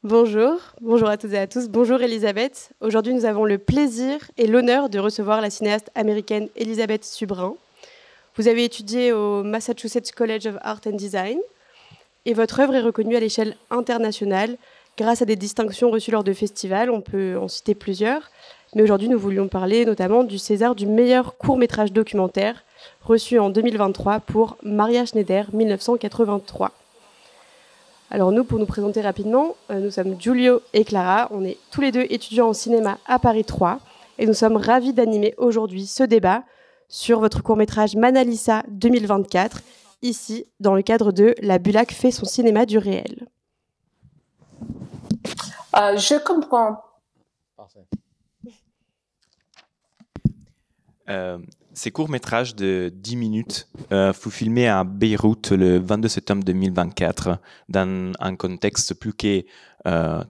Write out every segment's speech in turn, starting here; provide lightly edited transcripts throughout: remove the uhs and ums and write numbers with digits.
Bonjour à toutes et à tous. Bonjour Elisabeth. Aujourd'hui, nous avons le plaisir et l'honneur de recevoir la cinéaste américaine Elisabeth Subrin. Vous avez étudié au Massachusetts College of Art and Design et votre œuvre est reconnue à l'échelle internationale grâce à des distinctions reçues lors de festivals. On peut en citer plusieurs. Mais aujourd'hui, nous voulions parler notamment du César du meilleur court-métrage documentaire reçu en 2023 pour Maria Schneider, 1983. Alors nous, pour nous présenter rapidement, nous sommes Giulio et Clara. On est tous les deux étudiants en cinéma à Paris 3 et nous sommes ravis d'animer aujourd'hui ce débat sur votre court-métrage Manal Issa 2024, ici dans le cadre de La Bulac fait son cinéma du réel. Je comprends. Parfait. Ces courts-métrages de 10 minutes furent filmés à Beyrouth le 22 septembre 2024 dans un contexte plus que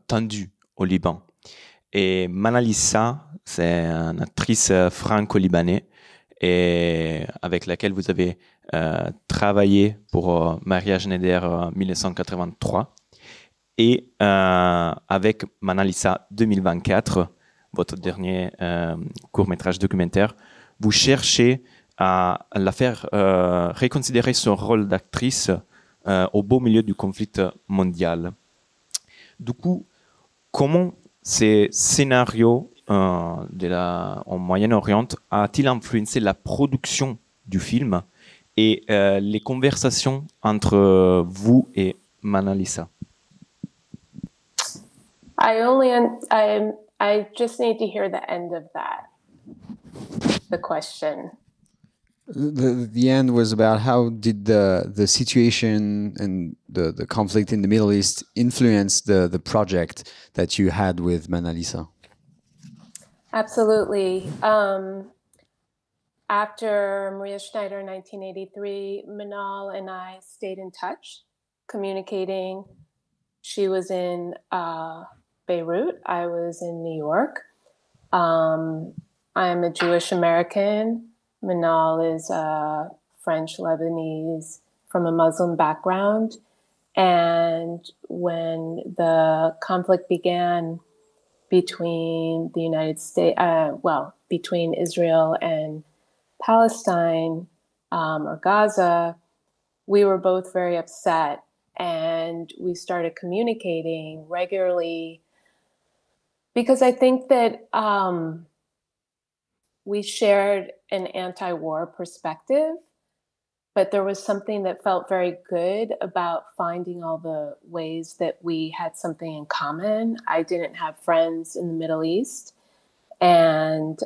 tendu au Liban. Et Manal Issa, c'est une actrice franco-libanaise et avec laquelle vous avez travaillé pour Maria Schneider en 1983. Et avec Manal Issa 2024, votre dernier court-métrage documentaire, vous cherchez à la faire reconsidérer son rôle d'actrice au beau milieu du conflit mondial. Du coup, comment ces scénarios en Moyen-Orient a-t-il influencé la production du film et les conversations entre vous et Manal Issa? I just need to hear the end of that. The question. The end was about how did the situation and the conflict in the Middle East influence the project that you had with Manal Issa? Absolutely. After Maria Schneider in 1983, Manal and I stayed in touch, communicating. She was in Beirut. I was in New York. I'm a Jewish American. Manal is French Lebanese from a Muslim background. And when the conflict began between the United States, between Israel and Palestine or Gaza, we were both very upset. And we started communicating regularly because I think that we shared an anti-war perspective, but there was something that felt very good about finding all the ways that we had something in common. I didn't have friends in the Middle East, and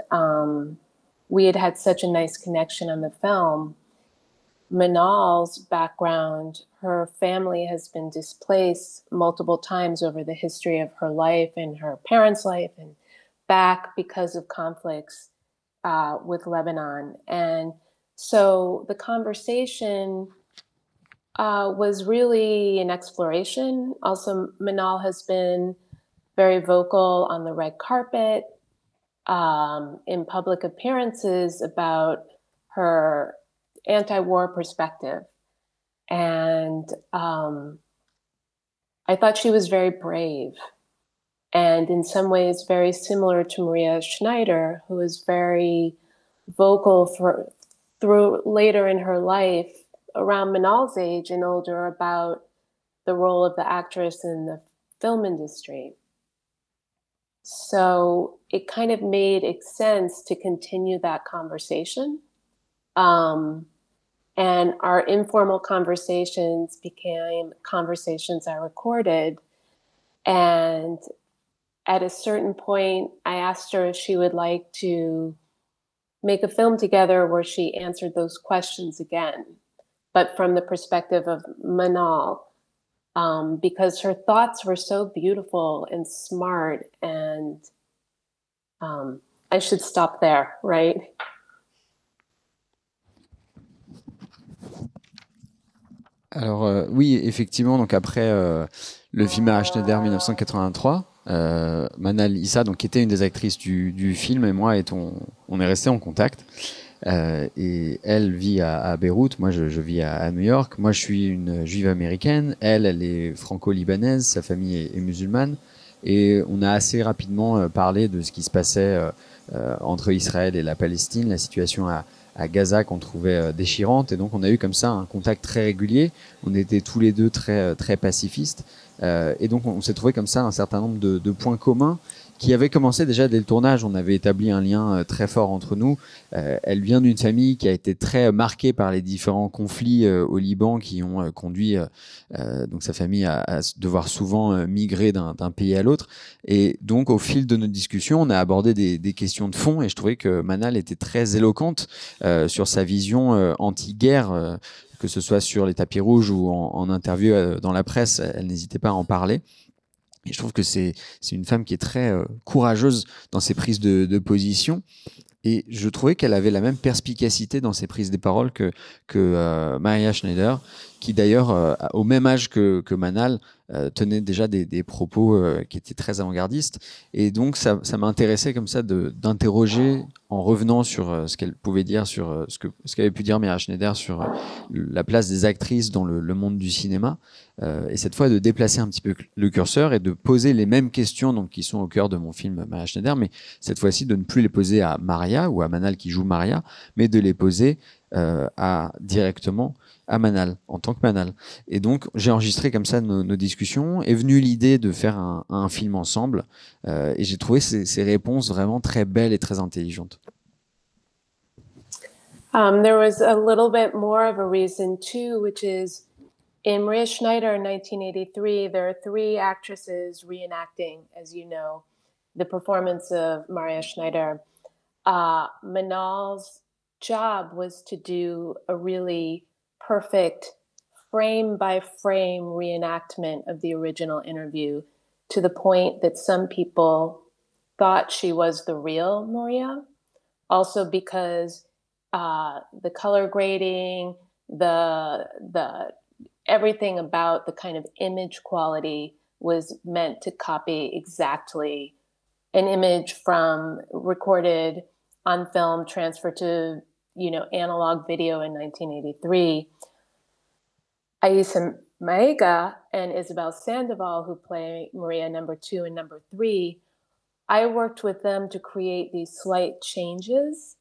we had such a nice connection on the film. Manal's background, her family has been displaced multiple times over the history of her life and her parents' life and back because of conflicts with Lebanon. And so the conversation was really an exploration. Also, Manal has been very vocal on the red carpet in public appearances about her anti-war perspective. And I thought she was very brave and in some ways very similar to Maria Schneider, who was very vocal through later in her life, around Manal's age and older, about the role of the actress in the film industry. So it kind of made sense to continue that conversation. And our informal conversations became conversations I recorded. And at a certain point, I asked her if she would like to make a film together where she answered those questions again, but from the perspective of Manal, because her thoughts were so beautiful and smart. And I should stop there, right? Alors oui, effectivement, donc après le film à Schneider 1983, Manal Issa, donc qui était une des actrices du film, et moi on est resté en contact. et elle vit à Beyrouth, moi je vis à New York. Moi je suis une juive américaine, elle est franco-libanaise, sa famille est musulmane, et on a assez rapidement parlé de ce qui se passait entre Israël et la Palestine, la situation à Gaza qu'on trouvait déchirante, et donc on a eu comme ça un contact très régulier. On était tous les deux très pacifistes, et donc on s'est trouvé comme ça un certain nombre de points communs qui avait commencé déjà dès le tournage. On avait établi un lien très fort entre nous. Elle vient d'une famille qui a été très marquée par les différents conflits au Liban qui ont conduit donc sa famille à devoir souvent migrer d'un pays à l'autre. Et donc, au fil de nos discussions, on a abordé des questions de fond, et je trouvais que Manal était très éloquente sur sa vision anti-guerre, que ce soit sur les tapis rouges ou en interview dans la presse. Elle n'hésitait pas à en parler. Et je trouve que c'est une femme qui est très courageuse dans ses prises de position. Et je trouvais qu'elle avait la même perspicacité dans ses prises de parole que Maria Schneider, qui d'ailleurs, au même âge que Manal, tenait déjà des propos qui étaient très avant-gardistes. Et donc, ça m'intéressait comme ça d'interroger, en revenant sur ce qu'elle pouvait dire, sur ce qu'avait pu dire Maria Schneider sur la place des actrices dans le monde du cinéma. Et cette fois, de déplacer un petit peu le curseur et de poser les mêmes questions, donc, qui sont au cœur de mon film Maria Schneider, mais cette fois-ci de ne plus les poser à Maria ou à Manal qui joue Maria, mais de les poser directement à Manal, en tant que Manal. Et donc, j'ai enregistré comme ça nos discussions. Est venue l'idée de faire un film ensemble, et j'ai trouvé ces réponses vraiment très belles et très intelligentes. There was a little bit more of a reason too, which is in Maria Schneider in 1983, there are 3 actresses reenacting, as you know, the performance of Maria Schneider. Manal's job was to do a really perfect frame-by-frame reenactment of the original interview, to the point that some people thought she was the real Maria. Also because the color grading, the everything about the kind of image quality was meant to copy exactly an image from recorded on film, transferred to, analog video in 1983. Aissa Maega and Isabel Sandoval, who play Maria number 2 and number 3, I worked with them to create these slight changes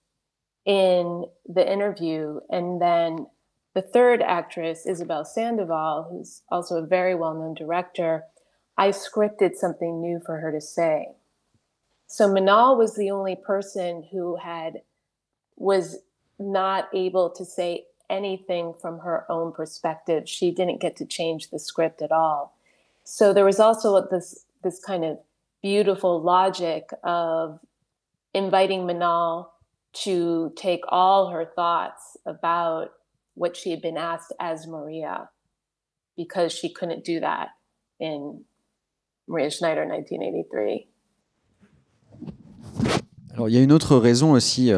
in the interview. And then the third actress, Isabel Sandoval, who's also a very well-known director, I scripted something new for her to say. So Manal was the only person who was not able to say anything from her own perspective. She didn't get to change the script at all. So there was also this kind of beautiful logic of inviting Manal to take all her thoughts about what she had been asked as Maria, because she couldn't do that in Maria Schneider 1983. Alors, il y a une autre raison aussi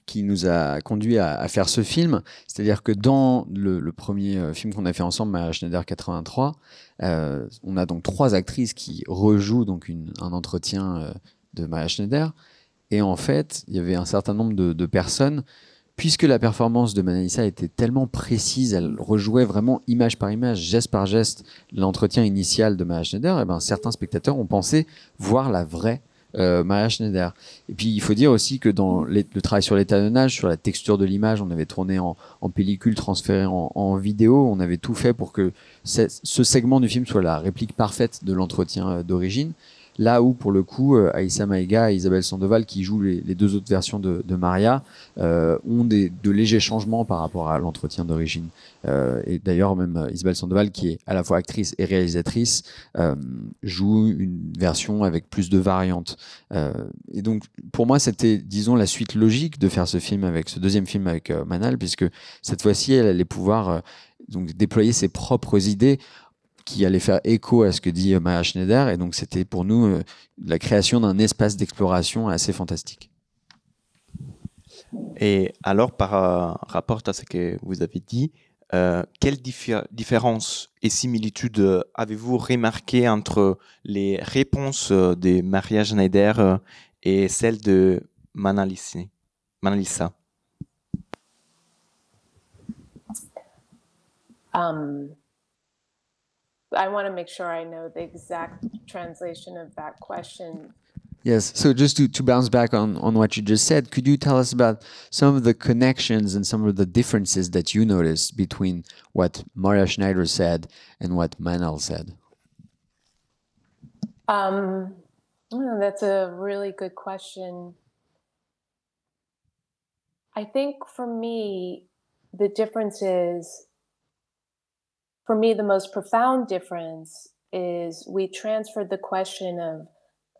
qui nous a conduit à faire ce film, c'est-à-dire que dans le premier film qu'on a fait ensemble, Maria Schneider 83, on a donc 3 actrices qui rejouent donc un entretien de Maria Schneider, et en fait, il y avait un certain nombre de personnes, puisque la performance de Manal Issa était tellement précise, elle rejouait vraiment image par image, geste par geste, l'entretien initial de Maria Schneider, et ben certains spectateurs ont pensé voir la vraie Maria Schneider. Et puis il faut dire aussi que dans le travail sur l'étalonnage, sur la texture de l'image, on avait tourné en pellicule transférée en vidéo, on avait tout fait pour que ce segment du film soit la réplique parfaite de l'entretien d'origine. Là où, pour le coup, Aissa Maega et Isabelle Sandoval, qui jouent les 2 autres versions de Maria, ont de légers changements par rapport à l'entretien d'origine. Et d'ailleurs, même Isabelle Sandoval, qui est à la fois actrice et réalisatrice, joue une version avec plus de variantes. Et donc, pour moi, c'était, disons, la suite logique de faire ce deuxième film avec Manal, puisque cette fois-ci, elle allait pouvoir donc déployer ses propres idées qui allait faire écho à ce que dit Maria Schneider, et donc c'était pour nous la création d'un espace d'exploration assez fantastique. Et alors, par rapport à ce que vous avez dit, quelles différences et similitudes avez-vous remarquées entre les réponses de Maria Schneider et celles de Manal Issa? I want to make sure I know the exact translation of that question. Yes. So just to bounce back on what you just said, could you tell us about some of the connections and some of the differences that you noticed between what Maria Schneider said and what Manal said? That's a really good question. I think for me, the difference is, for me, the most profound difference is we transferred the question of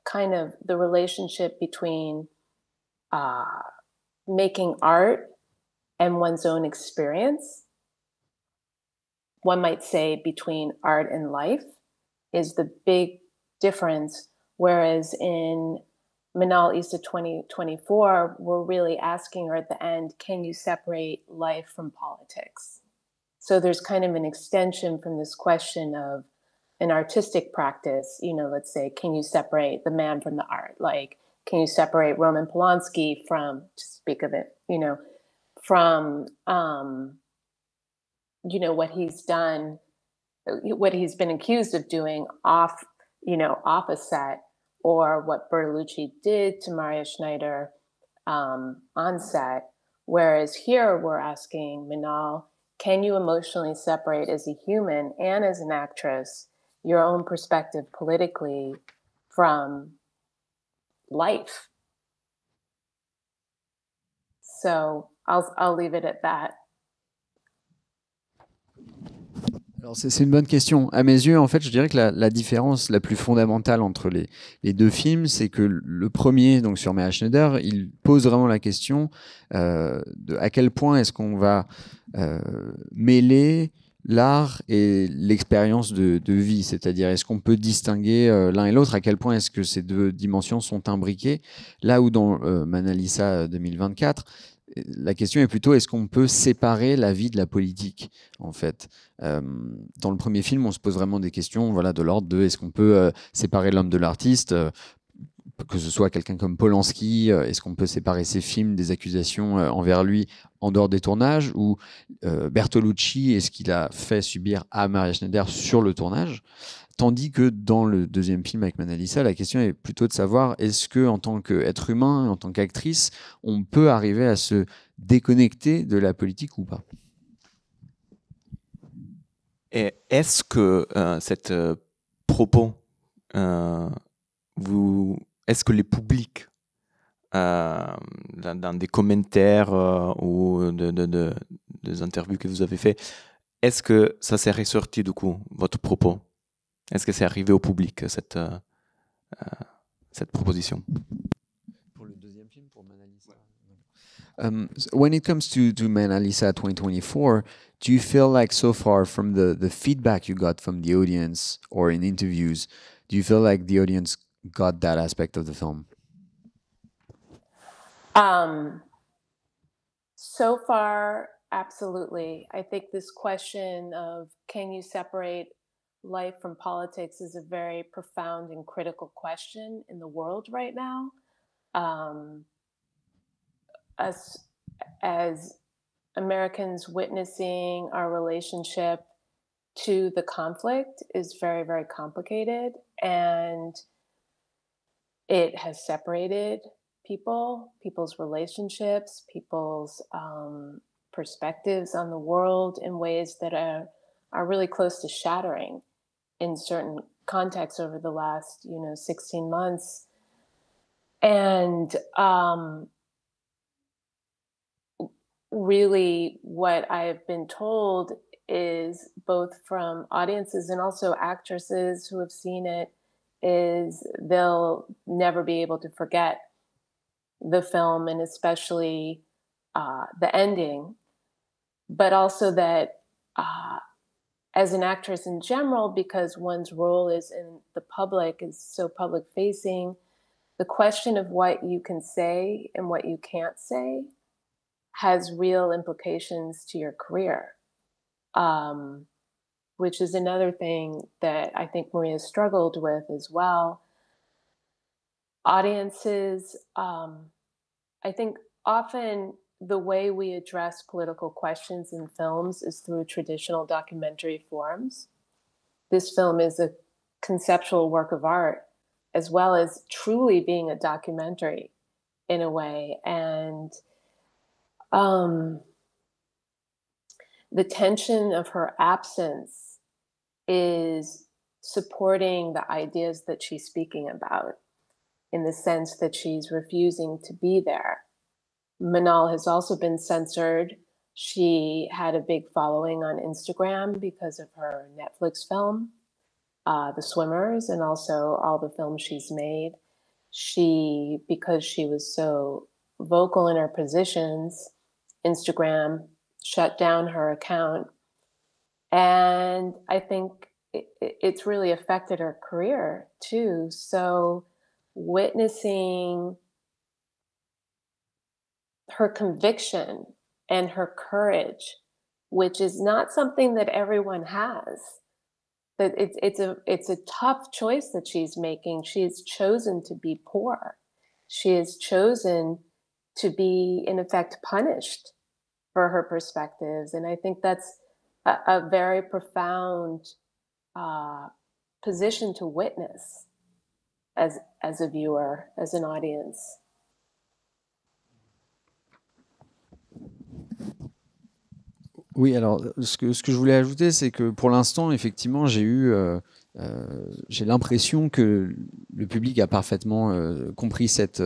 kind of the relationship between making art and one's own experience. One might say between art and life is the big difference. Whereas in Manal Issa 2024, we're really asking her at the end, can you separate life from politics? So there's kind of an extension from this question of an artistic practice, let's say, can you separate the man from the art? Like, can you separate Roman Polanski from, to speak of it, from, what he's done, what he's been accused of doing off a set, or what Bertolucci did to Maria Schneider on set. Whereas here we're asking Manal, can you emotionally separate as a human and as an actress your own perspective politically from life? So I'll leave it at that. Alors c'est une bonne question. À mes yeux, en fait, je dirais que la différence la plus fondamentale entre les deux films, c'est que le premier, donc sur Maya Schneider, il pose vraiment la question de à quel point est-ce qu'on va mêler l'art et l'expérience de vie, c'est-à-dire est-ce qu'on peut distinguer l'un et l'autre, à quel point est-ce que ces deux dimensions sont imbriquées, là où dans Manal Issa 2024, la question est plutôt est-ce qu'on peut séparer la vie de la politique, en fait. Dans le premier film, on se pose vraiment des questions, voilà, de l'ordre de est-ce qu'on peut séparer l'homme de l'artiste, que ce soit quelqu'un comme Polanski, est-ce qu'on peut séparer ses films des accusations envers lui en dehors des tournages, ou Bertolucci et ce qu'il a fait subir à Maria Schneider sur le tournage. Tandis que dans le deuxième film avec Manal Issa, la question est plutôt de savoir est-ce que, en tant qu'être humain, en tant qu'actrice, on peut arriver à se déconnecter de la politique ou pas? Et est-ce que cette propos, est-ce que les publics, dans des commentaires ou des interviews que vous avez fait, est-ce que ça s'est ressorti du coup, votre propos? Est-ce que c'est arrivé au public, cette proposition? Pour le deuxième film, pour Manal Issa. When it comes to Manal Issa 2024, do you feel like so far from the feedback you got from the audience or in interviews, do you feel like the audience got that aspect of the film? So far, absolutely. I think this question of can you separate life from politics is a very profound and critical question in the world right now. Us as Americans witnessing our relationship to the conflict is very, very complicated, and it has separated people's relationships, people's perspectives on the world in ways that are really close to shattering in certain contexts over the last 16 months. And really what I have been told is, both from audiences and also actresses who have seen it, is they'll never be able to forget the film, and especially the ending, but also that as an actress in general, because one's role is in the public, is so public facing, the question of what you can say and what you can't say has real implications to your career, which is another thing that I think Maria struggled with as well. Audiences, I think often the way we address political questions in films is through traditional documentary forms. This film is a conceptual work of art, as well as truly being a documentary in a way. And the tension of her absence is supporting the ideas that she's speaking about, in the sense that she's refusing to be there. Manal has also been censored. She had a big following on Instagram because of her Netflix film, The Swimmers, and also all the films she's made. Because she was so vocal in her positions, Instagram shut down her account. And I think it's really affected her career too. So witnessing her conviction and her courage, which is not something that everyone has, that it's a tough choice that she's making. She has chosen to be poor. She has chosen to be, in effect, punished for her perspectives. And I think that's a very profound position to witness as a viewer, as an audience. Oui, alors ce que je voulais ajouter, c'est que pour l'instant, effectivement, j'ai l'impression que le public a parfaitement compris cette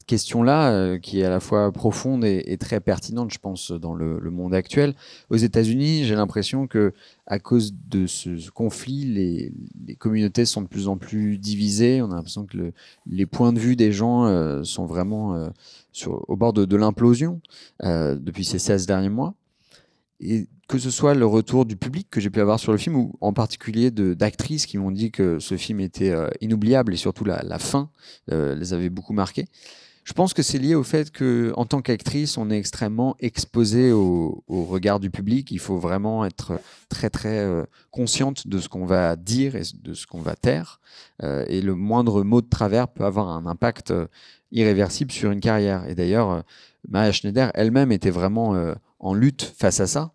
question-là, qui est à la fois profonde et très pertinente, je pense, dans le monde actuel. Aux États-Unis, j'ai l'impression que à cause de ce conflit, les communautés sont de plus en plus divisées. On a l'impression que les points de vue des gens sont vraiment au bord de l'implosion depuis ces 16 derniers mois. Et que ce soit le retour du public que j'ai pu avoir sur le film, ou en particulier d'actrices qui m'ont dit que ce film était inoubliable, et surtout la fin les avait beaucoup marquées. Je pense que c'est lié au fait que, en tant qu'actrice, on est extrêmement exposé au regard du public. Il faut vraiment être très très consciente de ce qu'on va dire et de ce qu'on va taire. Et le moindre mot de travers peut avoir un impact irréversible sur une carrière. Et d'ailleurs, Maria Schneider elle-même était vraiment en lutte face à ça.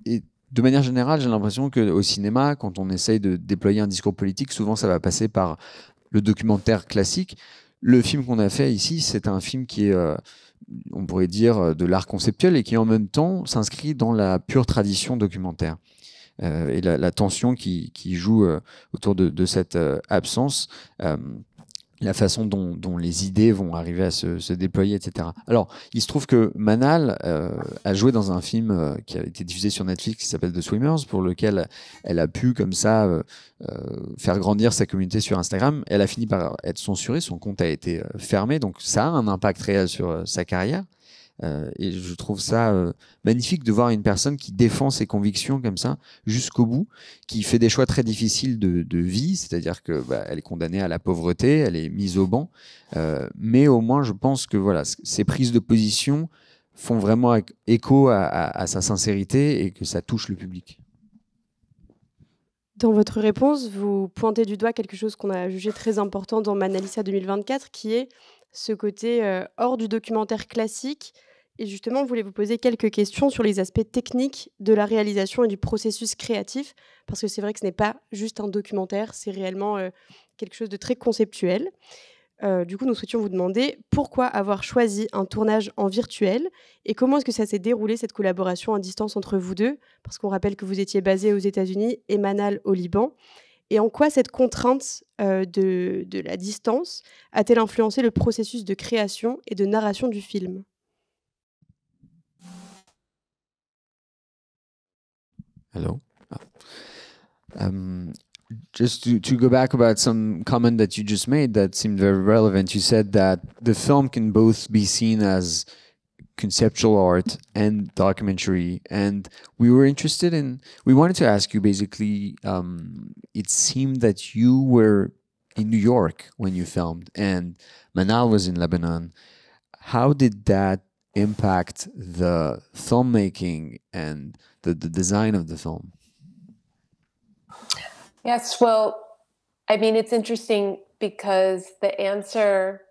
Et de manière générale, j'ai l'impression qu'au cinéma, quand on essaye de déployer un discours politique, souvent ça va passer par le documentaire classique. Le film qu'on a fait ici, c'est un film qui est, on pourrait dire, de l'art conceptuel et qui en même temps s'inscrit dans la pure tradition documentaire. Et la tension qui joue autour de cette absence, la façon dont les idées vont arriver à se déployer, etc. Alors, il se trouve que Manal a joué dans un film qui a été diffusé sur Netflix qui s'appelle The Swimmers, pour lequel elle a pu, comme ça, faire grandir sa communauté sur Instagram. Elle a fini par être censurée, son compte a été fermé, donc ça a un impact réel sur sa carrière. Et je trouve ça magnifique de voir une personne qui défend ses convictions comme ça jusqu'au bout, qui fait des choix très difficiles de vie, c'est-à-dire que elle est condamnée à la pauvreté, elle est mise au banc, mais au moins je pense que voilà, ces prises de position font vraiment écho à sa sincérité et que ça touche le public. Dans votre réponse, vous pointez du doigt quelque chose qu'on a jugé très important dans Manal Issa 2024, qui est ce côté hors du documentaire classique. Et justement, je voulais vous poser quelques questions sur les aspects techniques de la réalisation et du processus créatif, parce que c'est vrai que ce n'est pas juste un documentaire, c'est réellement quelque chose de très conceptuel. Du coup, nous souhaitions vous demander pourquoi avoir choisi un tournage en virtuel et comment est-ce que ça s'est déroulé, cette collaboration à distance entre vous deux, parce qu'on rappelle que vous étiez basé aux États-Unis et Manal au Liban. Et en quoi cette contrainte de la distance a-t-elle influencé le processus de création et de narration du film ? Hello. Just to go back about some comment that you just made that seemed very relevant. You said that the film can both be seen as conceptual art and documentary, and we wanted to ask you basically, it seemed that you were in New York when you filmed and Manal was in Lebanon. How did that impact the filmmaking and the design of the film? Yes, well, I mean, it's interesting because the answer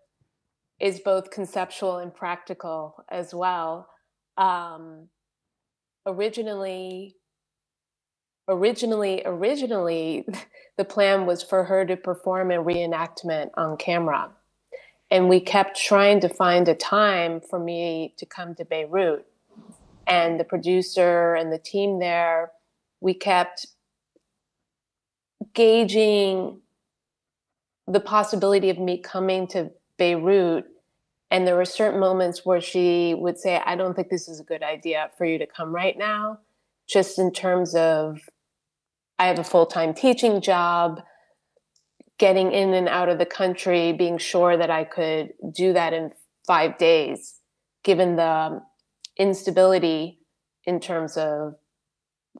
is both conceptual and practical as well. Originally, the plan was for her to perform a reenactment on camera. And we kept trying to find a time for me to come to Beirut. And the producer and the team there, we kept gauging the possibility of me coming to Beirut. And there were certain moments where she would say, I don't think this is a good idea for you to come right now, just in terms of, I have a full-time teaching job, getting in and out of the country, being sure that I could do that in 5 days, given the instability in terms of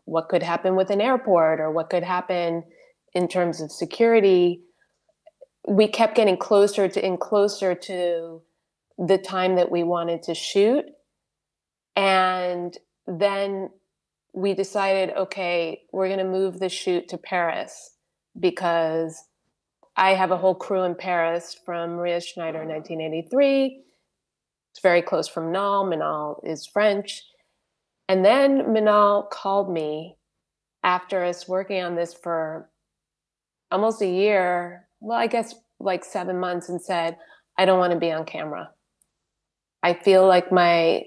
what could happen with an airport or what could happen in terms of security. We kept getting closer to the time that we wanted to shoot. And then we decided, okay, we're going to move the shoot to Paris because I have a whole crew in Paris from Maria Schneider in 1983. It's very close from Manal. Manal is French. And then Manal called me after us working on this for almost a year, well, I guess like 7 months, and said, I don't want to be on camera. I feel like my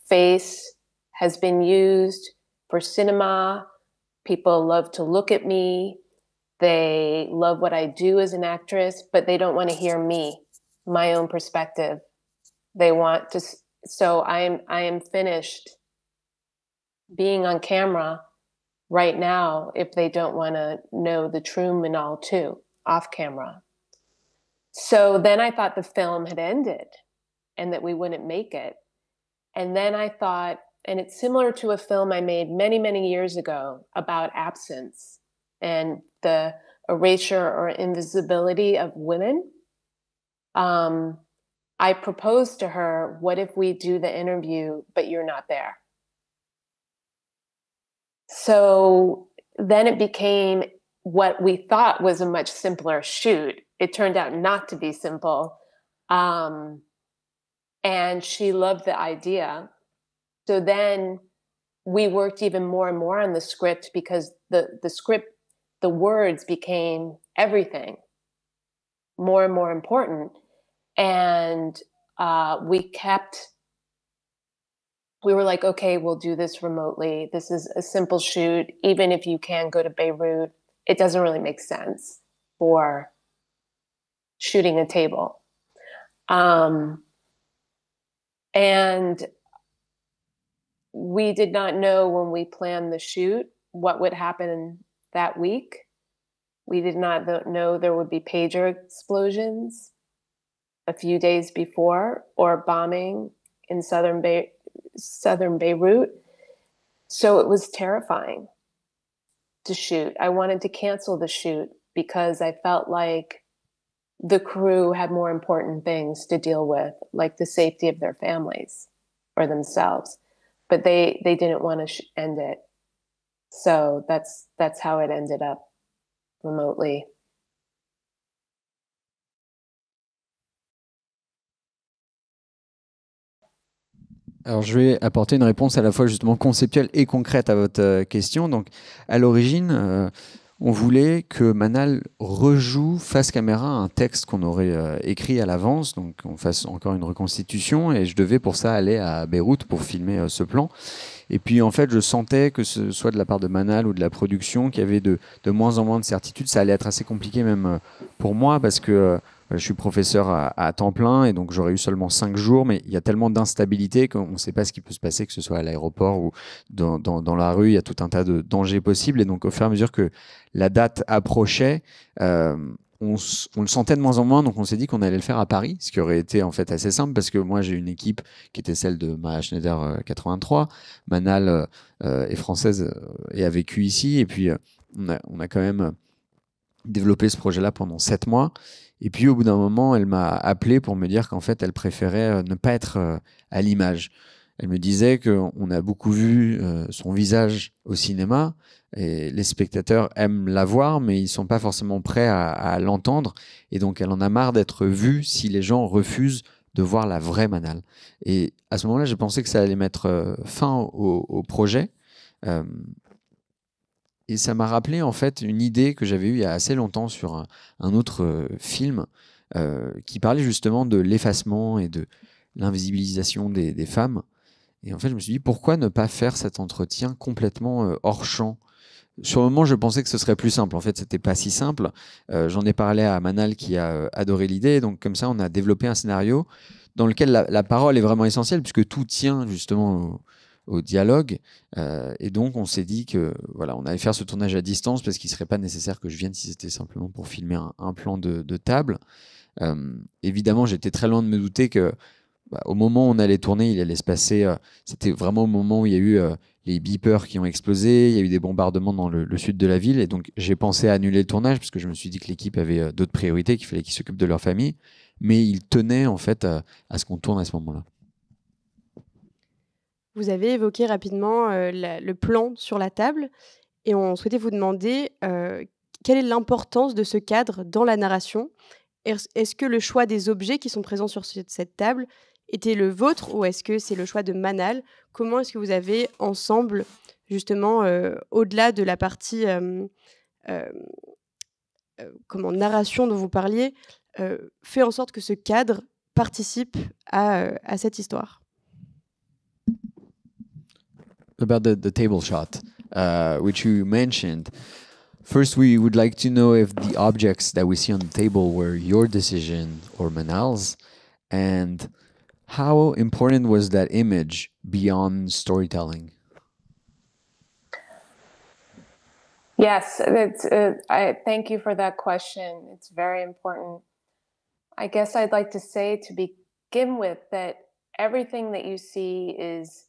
face has been used for cinema. People love to look at me. They love what I do as an actress, but they don't want to hear me, my own perspective. They want to, so I am finished being on camera right now if they don't want to know the true Manal too, off camera. So then I thought the film had ended and that we wouldn't make it. And then I thought, and it's similar to a film I made many, many years ago about absence and the erasure or invisibility of women. I proposed to her, what if we do the interview, but you're not there? So then it became what we thought was a much simpler shoot. It turned out not to be simple. And she loved the idea. So then we worked even more and more on the script because the script, the words became everything, more and more important. And we were like, okay, we'll do this remotely. This is a simple shoot. Even if you can go to Beirut, it doesn't really make sense for shooting a table. And we did not know when we planned the shoot what would happen that week. We did not know there would be pager explosions a few days before, or bombing in southern Beirut. So it was terrifying to shoot. I wanted to cancel the shoot because I felt like the crew had more important things to deal with, like the safety of their families or themselves. But they didn't want to end it. So that's how it ended up remotely. Alors, je vais apporter une réponse à la fois justement conceptuelle et concrète à votre question. Donc, à l'origine, on voulait que Manal rejoue face caméra un texte qu'on aurait écrit à l'avance, donc on fasse encore une reconstitution, et je devais pour ça aller à Beyrouth pour filmer ce plan. Et puis en fait, je sentais que ce soit de la part de Manal ou de la production qu'il y avait de moins en moins de certitude. Ça allait être assez compliqué même pour moi parce que je suis professeur à temps plein et donc j'aurais eu seulement 5 jours, mais il y a tellement d'instabilité qu'on ne sait pas ce qui peut se passer, que ce soit à l'aéroport ou dans la rue. Il y a tout un tas de dangers possibles, et donc au fur et à mesure que la date approchait, on le sentait de moins en moins, donc on s'est dit qu'on allait le faire à Paris, ce qui aurait été en fait assez simple parce que moi j'ai une équipe qui était celle de Maria Schneider 83, Manal est française et a vécu ici, et puis on a quand même développé ce projet-là pendant 7 mois. Et puis au bout d'un moment, elle m'a appelé pour me dire qu'en fait elle préférait ne pas être à l'image. Elle me disait qu'on a beaucoup vu son visage au cinéma et les spectateurs aiment la voir, mais ils sont pas forcément prêts à l'entendre. Et donc, elle en a marre d'être vue si les gens refusent de voir la vraie Manal. Et à ce moment-là, j'ai pensé que ça allait mettre fin au projet. Et ça m'a rappelé en fait une idée que j'avais eue il y a assez longtemps sur un autre film qui parlait justement de l'effacement et de l'invisibilisation des femmes. Et en fait, je me suis dit, pourquoi ne pas faire cet entretien complètement hors champ? Sur le moment, je pensais que ce serait plus simple. En fait, c'était pas si simple. J'en ai parlé à Manal qui a adoré l'idée. Donc, comme ça, on a développé un scénario dans lequel la parole est vraiment essentielle puisque tout tient justement au dialogue. Et donc, on s'est dit que voilà, on allait faire ce tournage à distance parce qu'il serait pas nécessaire que je vienne si c'était simplement pour filmer un plan de table. Évidemment, j'étais très loin de me douter que au moment où on allait tourner, il allait se passer. C'était vraiment au moment où il y a eu les beepers qui ont explosé, il y a eu des bombardements dans le sud de la ville, et donc j'ai pensé à annuler le tournage parce que je me suis dit que l'équipe avait d'autres priorités, qu'il fallait qu'ils s'occupent de leur famille, mais ils tenaient en fait à ce qu'on tourne à ce moment-là. Vous avez évoqué rapidement le plan sur la table, et on souhaitait vous demander quelle est l'importance de ce cadre dans la narration. Est-ce que le choix des objets qui sont présents sur cette table était le vôtre, ou est-ce que c'est le choix de Manal? Comment est-ce que vous avez ensemble, justement, au-delà de la partie narration dont vous parliez, fait en sorte que ce cadre participe à cette histoire? About the table shot, which you mentioned. First, we would like to know if the objects that we see on the table were your decision or Manal's, and how important was that image beyond storytelling? Yes, I thank you for that question. It's very important. I guess I'd like to say to begin with that everything that you see is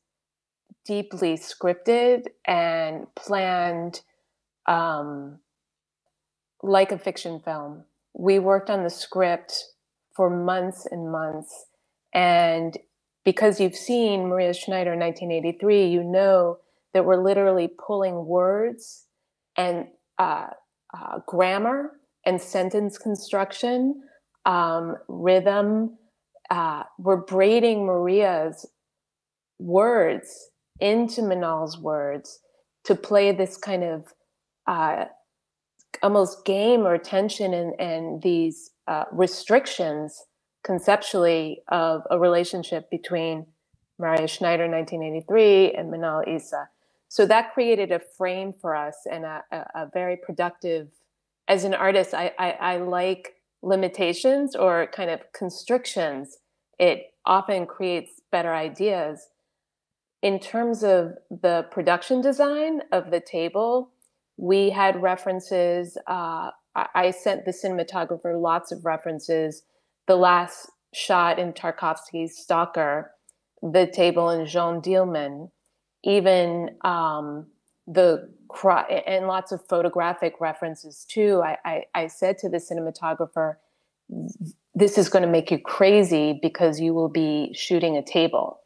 deeply scripted and planned like a fiction film. We worked on the script for months and months. And because you've seen Maria Schneider in 1983, you know that we're literally pulling words and grammar and sentence construction, rhythm. We're braiding Maria's words into Manal's words to play this kind of almost game or tension and these restrictions conceptually of a relationship between Maria Schneider in 1983 and Manal Issa. So that created a frame for us and a very productive, as an artist, I like limitations or kind of constrictions. It often creates better ideas. In terms of the production design of the table, we had references. I sent the cinematographer lots of references. The last shot in Tarkovsky's Stalker, the table in Jean Dielman, even and lots of photographic references too. I said to the cinematographer, this is going to make you crazy because you will be shooting a table.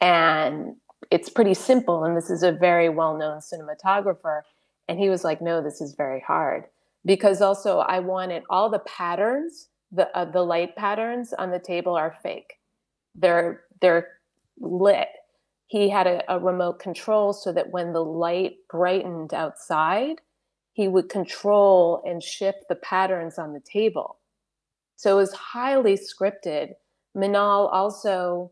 And it's pretty simple. And this is a very well-known cinematographer. And he was like, no, this is very hard. Because also I wanted all the patterns, the light patterns on the table are fake. They're lit. He had a remote control so that when the light brightened outside, he would control and shift the patterns on the table. So it was highly scripted. Manal also,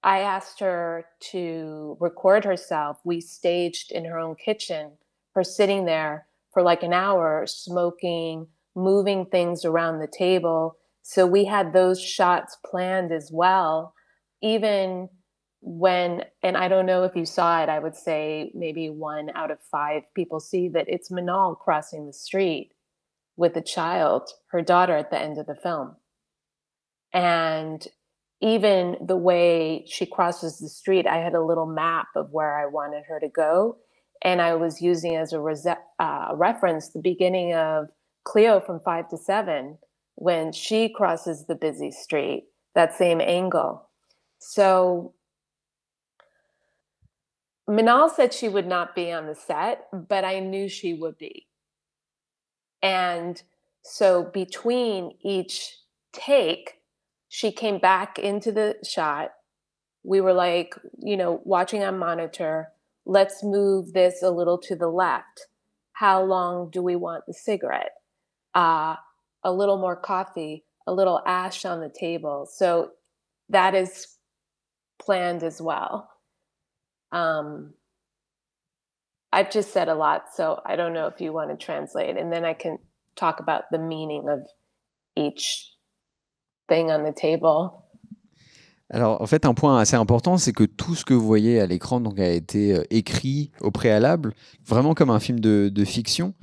I asked her to record herself. We staged in her own kitchen, her sitting there for like an hour, smoking, moving things around the table. So we had those shots planned as well. Even when, and I don't know if you saw it, I would say maybe 1 out of 5 people see that it's Manal crossing the street with a child, her daughter, at the end of the film. And even the way she crosses the street, I had a little map of where I wanted her to go. And I was using as a reference the beginning of Cleo from 5 to 7, when she crosses the busy street, that same angle. So Manal said she would not be on the set, but I knew she would be. And so between each take, she came back into the shot. We were like, watching on monitor, let's move this a little to the left. How long do we want the cigarette? A little more coffee, a little ash on the table. So that is planned as well. I've just said a lot, so I don't know if you want to translate, and then I can talk about the meaning of each thing on the table. Alors, en fait, un point assez important, c'est que tout ce que vous voyez à l'écran donc, a été écrit au préalable, vraiment comme un film de fiction.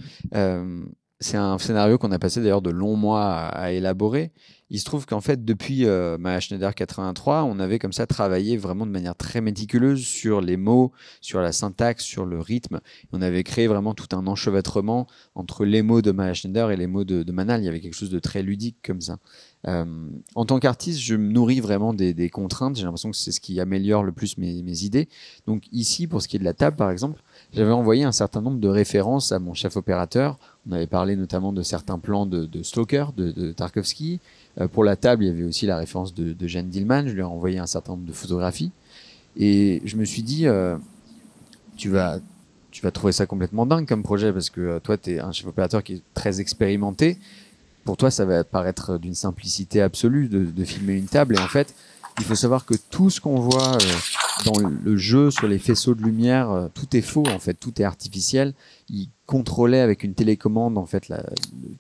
C'est un scénario qu'on a passé d'ailleurs de longs mois à élaborer. Il se trouve qu'en fait, depuis Maya Schneider 83, on avait comme ça travaillé vraiment de manière très méticuleuse sur les mots, sur la syntaxe, sur le rythme. On avait créé vraiment tout un enchevêtrement entre les mots de Maya Schneider et les mots de Manal. Il y avait quelque chose de très ludique comme ça. En tant qu'artiste, je me nourris vraiment des contraintes. J'ai l'impression que c'est ce qui améliore le plus mes idées. Donc ici, pour ce qui est de la table, par exemple, j'avais envoyé un certain nombre de références à mon chef opérateur. On avait parlé notamment de certains plans de Stoker, de Tarkovsky. Pour la table, il y avait aussi la référence de Jeanne Dillman. Je lui ai envoyé un certain nombre de photographies. Et je me suis dit, tu vas trouver ça complètement dingue comme projet parce que toi, tu es un chef opérateur qui est très expérimenté. Pour toi, ça va paraître d'une simplicité absolue de filmer une table. Et en fait, il faut savoir que tout ce qu'on voit dans le jeu, sur les faisceaux de lumière, tout est faux, en fait, tout est artificiel. Il contrôlait avec une télécommande, en fait,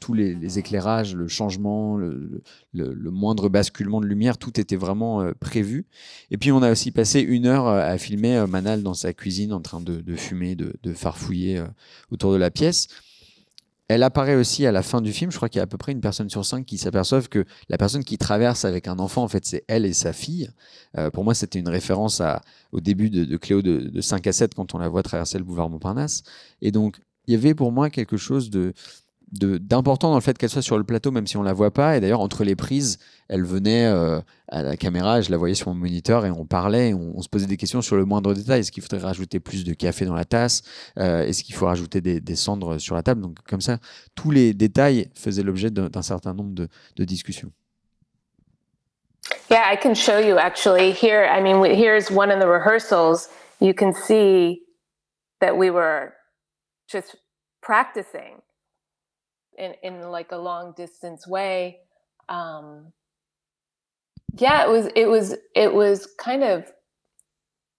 tous les éclairages, le changement, le moindre basculement de lumière, tout était vraiment prévu. Et puis, on a aussi passé 1 heure à filmer Manal dans sa cuisine en train de fumer, de farfouiller autour de la pièce. Elle apparaît aussi à la fin du film. Je crois qu'il y a à peu près 1 personne sur 5 qui s'aperçoivent que la personne qui traverse avec un enfant, en fait, c'est elle et sa fille. Pour moi, c'était une référence au début de Cléo de 5 à 7 quand on la voit traverser le boulevard Montparnasse. Et donc, il y avait pour moi quelque chose d'important dans le fait qu'elle soit sur le plateau, même si on la voit pas. Et d'ailleurs, entre les prises, elle venait à la caméra, et je la voyais sur mon moniteur et on parlait, et on se posait des questions sur le moindre détail. Est-ce qu'il faudrait rajouter plus de café dans la tasse? Est-ce qu'il faut rajouter des cendres sur la table? Donc comme ça, tous les détails faisaient l'objet d'un certain nombre de discussions. Yeah, I can show you actually here. I mean, here's one of the rehearsals. You can see that we were just practicing in like a long distance way. Yeah, it was kind of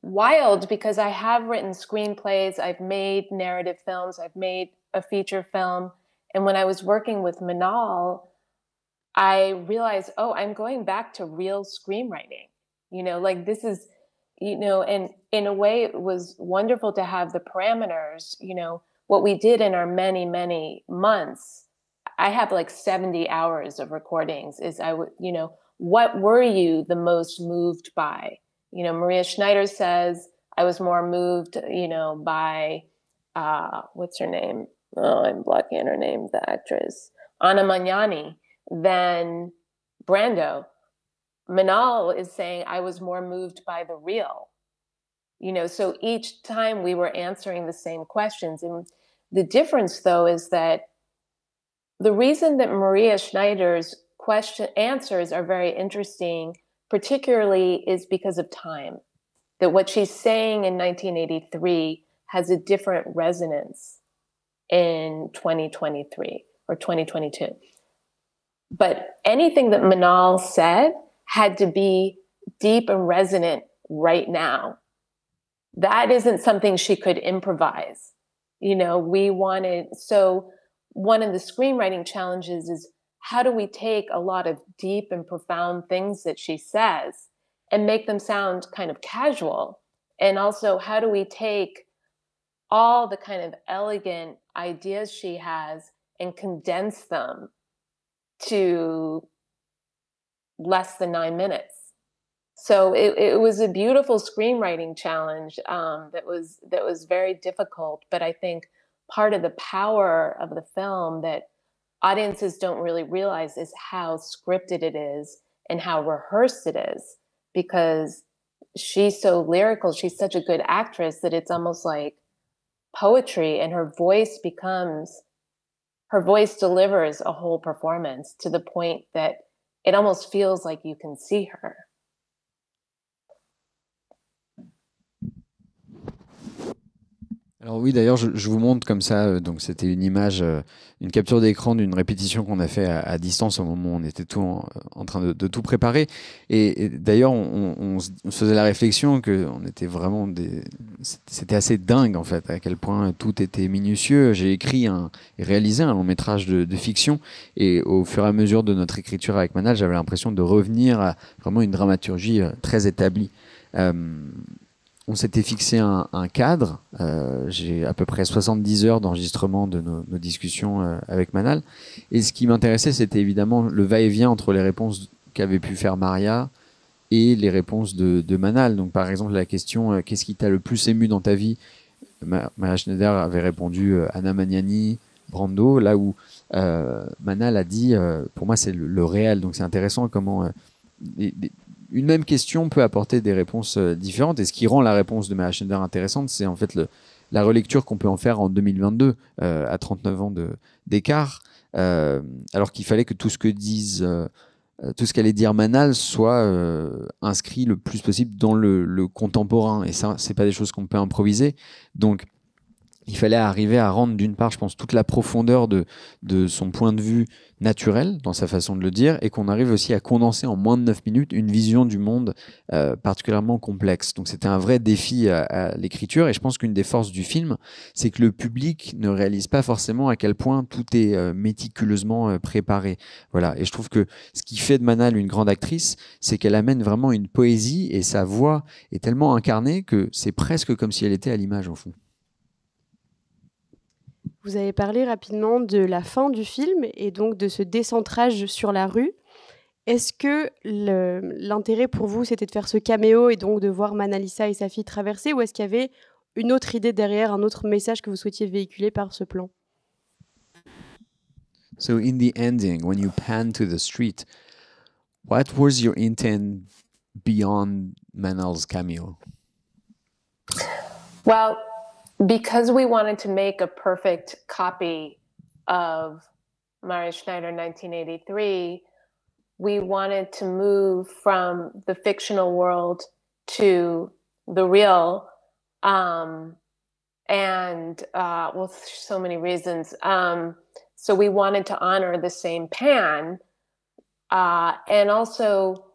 wild because I have written screenplays, I've made narrative films, I've made a feature film, and when I was working with Manal, I realized, I'm going back to real screenwriting. Like this is, and in a way it was wonderful to have the parameters. What we did in our many, many months, I have like 70 hours of recordings, is what were you the most moved by? Maria Schneider says, I was more moved, by, what's her name? Oh, I'm blocking on her name, the actress. Anna Magnani than Brando. Manal is saying, I was more moved by the real. So each time we were answering the same questions. And the difference, though, is that the reason that Maria Schneider's answers are very interesting, particularly, is because of time. That what she's saying in 1983 has a different resonance in 2023 or 2022. But anything that Manal said had to be deep and resonant right now. That isn't something she could improvise. So one of the screenwriting challenges is, how do we take a lot of deep and profound things that she says and make them sound kind of casual? And also, how do we take all the kind of elegant ideas she has and condense them to less than 9 minutes? So it was a beautiful screenwriting challenge that was very difficult. But I think part of the power of the film that audiences don't really realize is how scripted it is and how rehearsed it is, because she's so lyrical. She's such a good actress that it's almost like poetry, and her voice delivers a whole performance to the point that it almost feels like you can see her. Alors oui, d'ailleurs, je vous montre comme ça, donc c'était une image, une capture d'écran d'une répétition qu'on a fait à distance au moment où on était tout en train de tout préparer. Et d'ailleurs, on se faisait la réflexion que on était vraiment c'était assez dingue en fait, à quel point tout était minutieux. J'ai écrit et réalisé un long métrage de fiction, et au fur et à mesure de notre écriture avec Manal, j'avais l'impression de revenir à vraiment une dramaturgie très établie. On s'était fixé un cadre. J'ai à peu près 70 heures d'enregistrement de nos discussions avec Manal. Et ce qui m'intéressait, c'était évidemment le va-et-vient entre les réponses qu'avait pu faire Maria et les réponses de Manal. Donc, par exemple, la question qu'est-ce qui t'a le plus ému dans ta vie? Maria Schneider avait répondu Anna Magnani, Brando, là où Manal a dit pour moi, c'est le réel. Donc, c'est intéressant comment une même question peut apporter des réponses différentes. Et ce qui rend la réponse de Maria Schneider intéressante, c'est en fait la relecture qu'on peut en faire en 2022, à 39 ans d'écart, alors qu'il fallait que tout ce qu'allait dire Manal soit inscrit le plus possible dans le contemporain. Et ça, c'est pas des choses qu'on peut improviser. Donc, il fallait arriver à rendre, d'une part, je pense, toute la profondeur de son point de vue naturel dans sa façon de le dire, et qu'on arrive aussi à condenser en moins de 9 minutes une vision du monde particulièrement complexe. Donc c'était un vrai défi à l'écriture, et je pense qu'une des forces du film, c'est que le public ne réalise pas forcément à quel point tout est méticuleusement préparé. Voilà. Et je trouve que ce qui fait de Manal une grande actrice, c'est qu'elle amène vraiment une poésie, et sa voix est tellement incarnée que c'est presque comme si elle était à l'image, au fond. Vous avez parlé rapidement de la fin du film et donc de ce décentrage sur la rue. Est-ce que l'intérêt pour vous, c'était de faire ce caméo et donc de voir Manal Issa et sa fille traverser, ou est-ce qu'il y avait une autre idée derrière, un autre message que vous souhaitiez véhiculer par ce plan? So in the ending, when you pan to the street, what was your intent beyond Manal's cameo? Well, because we wanted to make a perfect copy of Maria Schneider 1983, we wanted to move from the fictional world to the real. Well, so many reasons. So we wanted to honor the same pan. And also,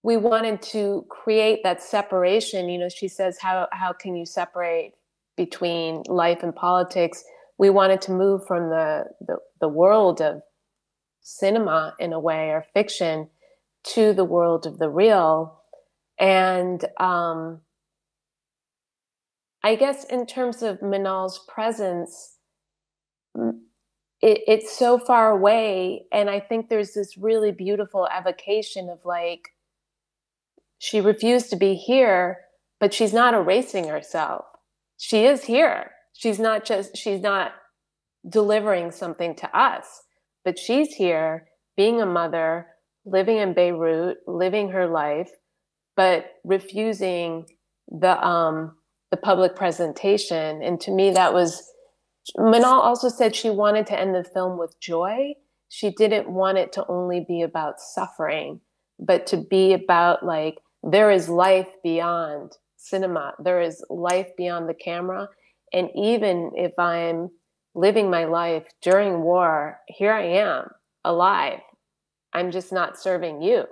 we wanted to create that separation. You know, she says, how can you separate between life and politics? We wanted to move from the world of cinema, in a way, or fiction, to the world of the real. And I guess in terms of Manal's presence, it's so far away, and I think there's this really beautiful evocation of, like, she refused to be here, but she's not erasing herself. She is here. She's not delivering something to us, but she's here being a mother, living in Beirut, living her life, but refusing the public presentation. And to me, that was, Manal also said she wanted to end the film with joy. She didn't want it to only be about suffering, but to be about, like, there is life beyond cinema. There is life beyond the camera. And even if I'm living my life during war, here I am, alive. I'm just not serving you,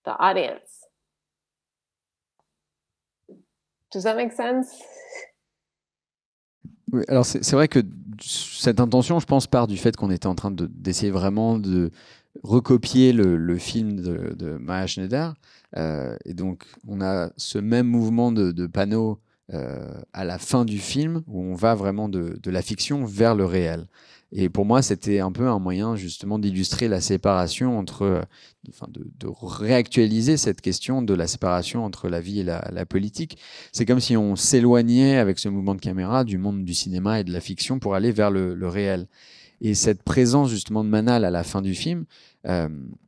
the audience. Does that make sense? Oui, alors c'est vrai que cette intention, je pense, part du fait qu'on était en train d'essayer vraiment de recopier le film de Maria Schneider. Et donc, on a ce même mouvement de panneau à la fin du film, où on va vraiment de la fiction vers le réel. Et pour moi, c'était un peu un moyen justement d'illustrer la séparation entre, de réactualiser cette question de la séparation entre la vie et la politique. C'est comme si on s'éloignait avec ce mouvement de caméra du monde du cinéma et de la fiction pour aller vers le réel. Et cette présence justement de Manal à la fin du film,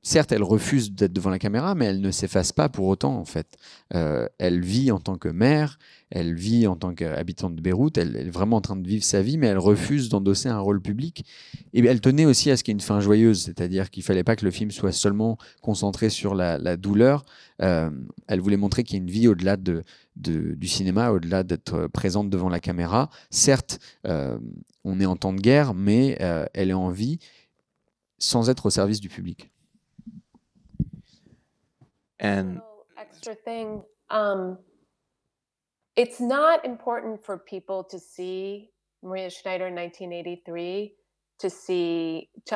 Certes, elle refuse d'être devant la caméra, mais elle ne s'efface pas pour autant, en fait. Elle vit en tant que mère, elle vit en tant qu'habitante de Beyrouth, elle est vraiment en train de vivre sa vie, mais elle refuse d'endosser un rôle public. Et elle tenait aussi à ce qu'il y ait une fin joyeuse, c'est-à-dire qu'il ne fallait pas que le film soit seulement concentré sur la douleur. Elle voulait montrer qu'il y a une vie au-delà du cinéma, au-delà d'être présente devant la caméra. Certes, on est en temps de guerre, mais elle est en vie sans être au service du public. And Extra thing, it's not important for people to see Maria Schneider 1983 to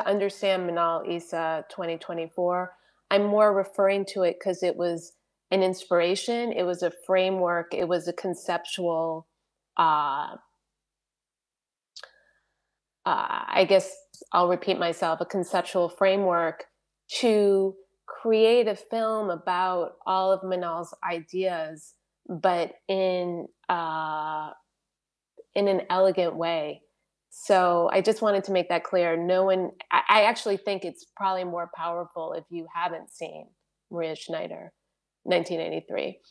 understand Manal Issa 2024. I'm more referring to it because it was an inspiration, it was a framework, it was a conceptual, I guess I'll repeat myself, a conceptual framework to create a film about all of Manal's ideas, but in an elegant way. So I just wanted to make that clear. I actually think it's probably more powerful if you haven't seen Maria Schneider, 1983.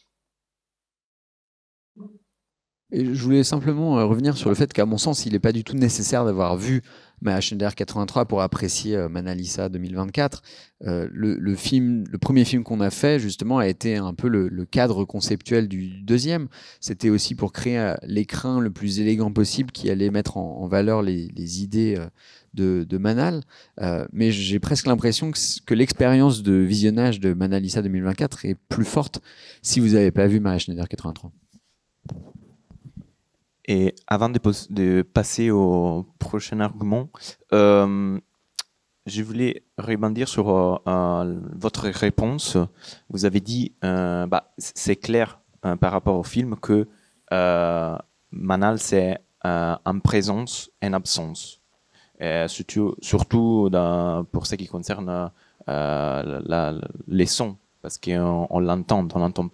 Et je voulais simplement revenir sur le fait qu'à mon sens, il n'est pas du tout nécessaire d'avoir vu Maria Schneider 83 pour apprécier Manal Issa 2024. Le premier film qu'on a fait, justement, a été un peu le cadre conceptuel du deuxième. C'était aussi pour créer l'écrin le plus élégant possible qui allait mettre en valeur les idées de Manal. Mais j'ai presque l'impression que l'expérience de visionnage de Manal Issa 2024 est plus forte si vous n'avez pas vu Maria Schneider 83. Et avant de passer au prochain argument, je voulais rebondir sur votre réponse. Vous avez dit, c'est clair par rapport au film que Manal, c'est en présence et en absence. Et surtout pour ce qui concerne les sons, parce qu'on l'entend, on entend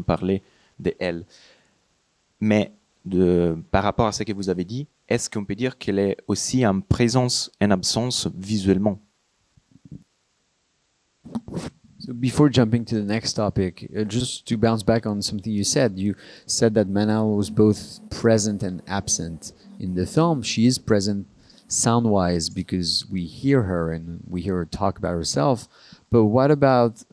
parler d'elle. Mais par rapport à ce que vous avez dit, est-ce qu'on peut dire qu'elle est aussi en présence et en absence visuellement? So before jumping to the next topic, just to bounce back on something you said that Manal was both present and absent in the film. She is present sound-wise because we hear her and we hear her talk about herself. But what about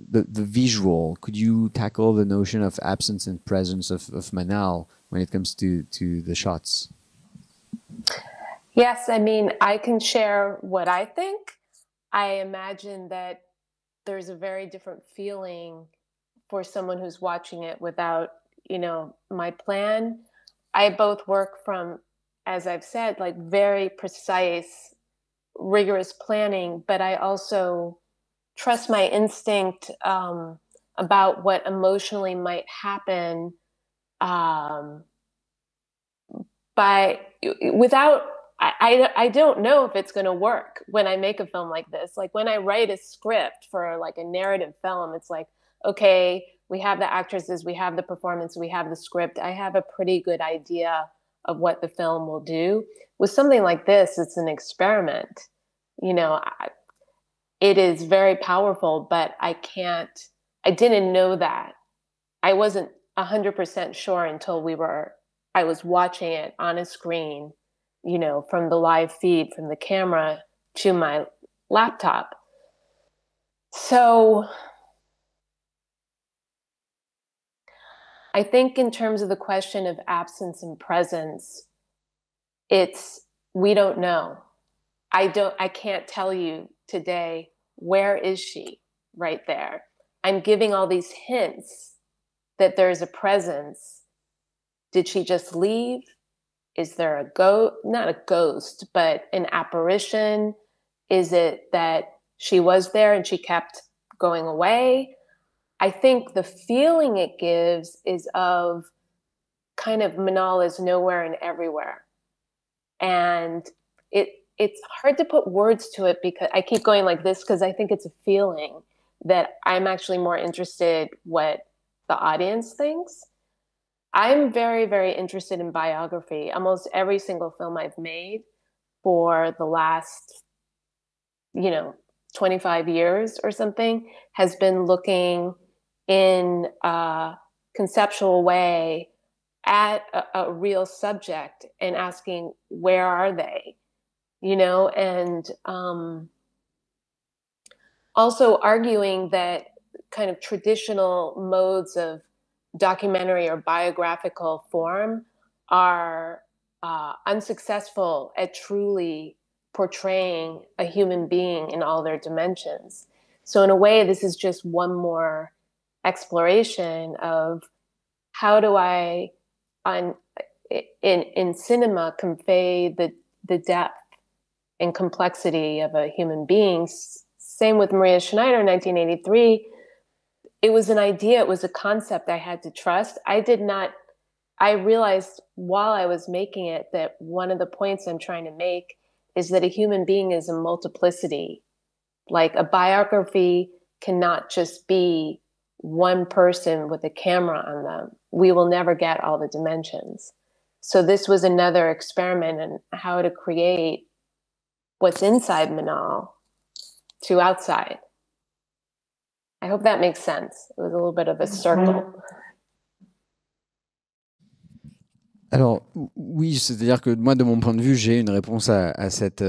the visual? Could you tackle the notion of absence and presence of Manal when it comes to the shots? Yes, I mean, I can share what I think. I imagine that there's a very different feeling for someone who's watching it without, my plan. I both work from, as I've said, like very precise, rigorous planning, but I also trust my instinct about what emotionally might happen I don't know if it's going to work when I make a film like this. Like when I write a script for like a narrative film, it's like, okay, we have the actresses, we have the performance, we have the script. I have a pretty good idea of what the film will do. With something like this, it's an experiment. It is very powerful, but I didn't know that. I wasn't 100% sure until I was watching it on a screen, from the live feed, from the camera to my laptop. So I think in terms of the question of absence and presence, we don't know. I can't tell you today, where is she right there? I'm giving all these hints that there's a presence. Did she just leave? Is there not a ghost, but an apparition? Is it that she was there and she kept going away? I think the feeling it gives is of kind of Manal is nowhere and everywhere. And it's hard to put words to it because I keep going like this because I think it's a feeling that I'm actually more interested what the audience thinks. I'm very, very interested in biography. Almost every single film I've made for the last 25 years or something, has been looking in a conceptual way at a real subject and asking, where are they? And also arguing that kind of traditional modes of documentary or biographical form are unsuccessful at truly portraying a human being in all their dimensions. So in a way, this is just one more exploration of how do I, in cinema, convey the depth and complexity of a human being. Same with Maria Schneider in 1983. It was an idea, it was a concept I had to trust. I realized while I was making it that one of the points I'm trying to make is that a human being is a multiplicity. Like a biography cannot just be one person with a camera on them. We will never get all the dimensions. So this was another experiment in how to create what's inside Manal to outside. I hope that makes sense. It was a little bit of a circle. Alors oui, c'est-à-dire que moi, de mon point de vue, j'ai une réponse à cette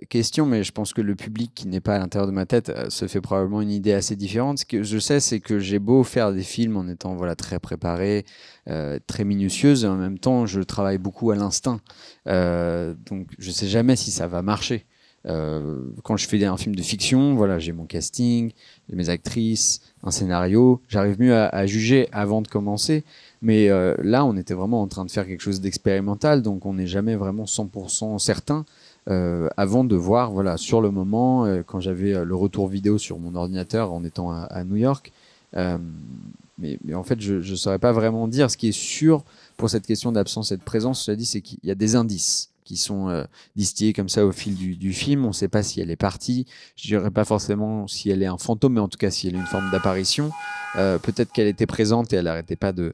question, mais je pense que le public qui n'est pas à l'intérieur de ma tête se fait probablement une idée assez différente. Ce que je sais, c'est que j'ai beau faire des films en étant très préparé, très minutieuse, et en même temps, je travaille beaucoup à l'instinct. Donc, je sais jamais si ça va marcher. Quand je fais un film de fiction, j'ai mon casting, j'ai mes actrices, un scénario. J'arrive mieux à juger avant de commencer. Mais là, on était vraiment en train de faire quelque chose d'expérimental, donc on n'est jamais vraiment 100% certain avant de voir, sur le moment, quand j'avais le retour vidéo sur mon ordinateur en étant à New York. Mais en fait, je ne saurais pas vraiment dire. Ce qui est sûr pour cette question d'absence et de présence, cela dit, c'est qu'il y a des indices qui sont distillés comme ça au fil du film. On ne sait pas si elle est partie. Je dirais pas forcément si elle est un fantôme, mais en tout cas si elle est une forme d'apparition. Peut-être qu'elle était présente et elle n'arrêtait pas de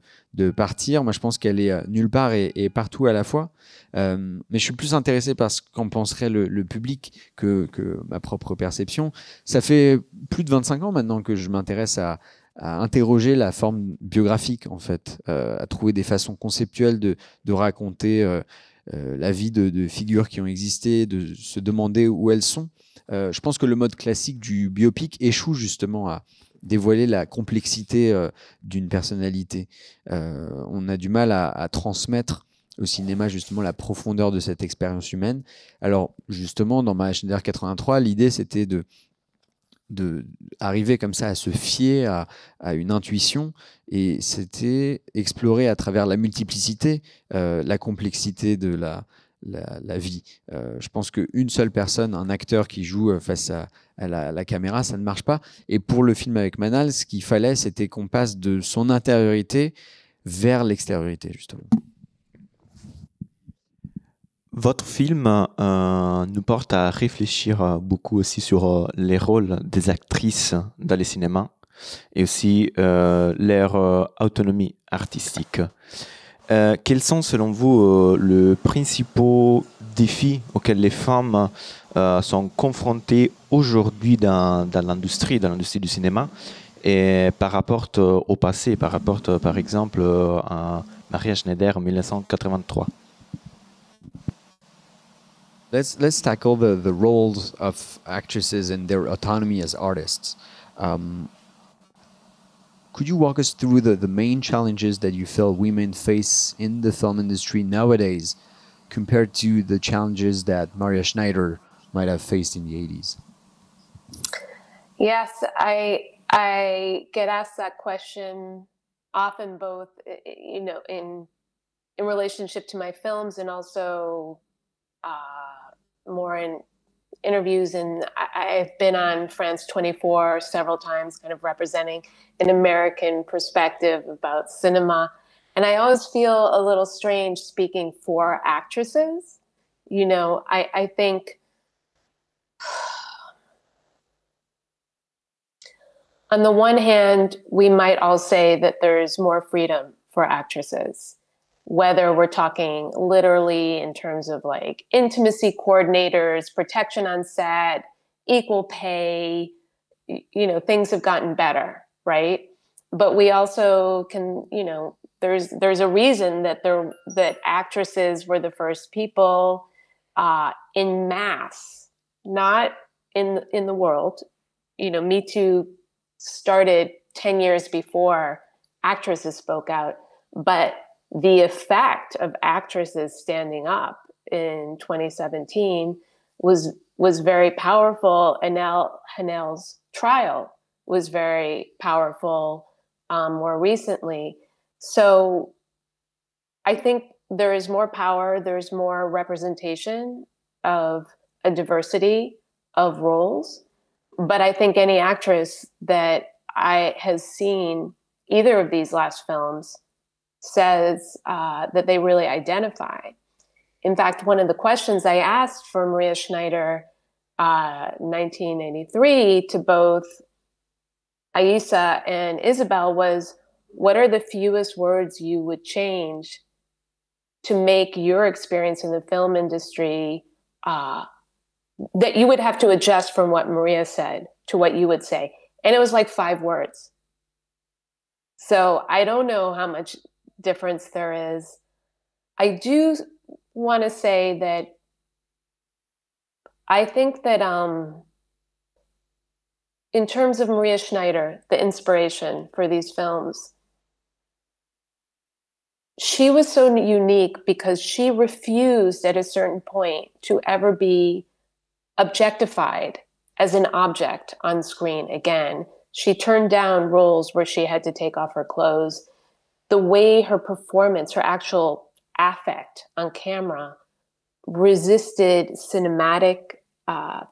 partir. Moi, je pense qu'elle est nulle part et partout à la fois. Mais je suis plus intéressé par ce qu'en penserait le public que ma propre perception. Ça fait plus de 25 ans maintenant que je m'intéresse à interroger la forme biographique, en fait, à trouver des façons conceptuelles de raconter la vie de figures qui ont existé, de se demander où elles sont. Je pense que le mode classique du biopic échoue justement à dévoiler la complexité d'une personnalité. On a du mal à transmettre au cinéma justement la profondeur de cette expérience humaine. Alors justement, dans Manal Issa 83, l'idée c'était de arriver comme ça à se fier à une intuition, et c'était explorer à travers la multiplicité, la complexité de la vie. Je pense qu'une seule personne, un acteur qui joue face à la caméra, ça ne marche pas. Et pour le film avec Manal, ce qu'il fallait, c'était qu'on passe de son intériorité vers l'extériorité, justement. Votre film nous porte à réfléchir beaucoup aussi sur les rôles des actrices dans les cinémas et aussi leur autonomie artistique. Quels sont selon vous les principaux défis auxquels les femmes sont confrontées aujourd'hui dans l'industrie du cinéma, et par rapport au passé, par rapport par exemple à Maria Schneider en 1983? Let's tackle the roles of actresses and their autonomy as artists. Could you walk us through the main challenges that you feel women face in the film industry nowadays compared to the challenges that Maria Schneider might have faced in the 80s? Yes, I get asked that question often, both in relationship to my films and also more in interviews. And I've been on France 24 several times, kind of representing an American perspective about cinema. And I always feel a little strange speaking for actresses. I think on the one hand, we might all say that there's more freedom for actresses, whether we're talking literally in terms of like intimacy coordinators, protection on set, equal pay, you know, things have gotten better, right? But we also can, you know, there's a reason that that actresses were the first people in mass, not in the world. You know, Me Too started 10 years before actresses spoke out, but the effect of actresses standing up in 2017 was very powerful. And now Hanel's trial was very powerful more recently. So I think there is more power, there's more representation of a diversity of roles. But I think any actress that has seen either of these last films says that they really identify. In fact, one of the questions I asked for Maria Schneider 1983 to both Issa and Isabel was, what are the fewest words you would change to make your experience in the film industry that you would have to adjust from what Maria said to what you would say? And it was like 5 words. So I don't know how much difference there is. I do want to say that I think that in terms of Maria Schneider, the inspiration for these films, she was so unique because she refused at a certain point to ever be objectified as an object on screen again. She turned down roles where she had to take off her clothes. The way her performance, her actual affect on camera resisted cinematic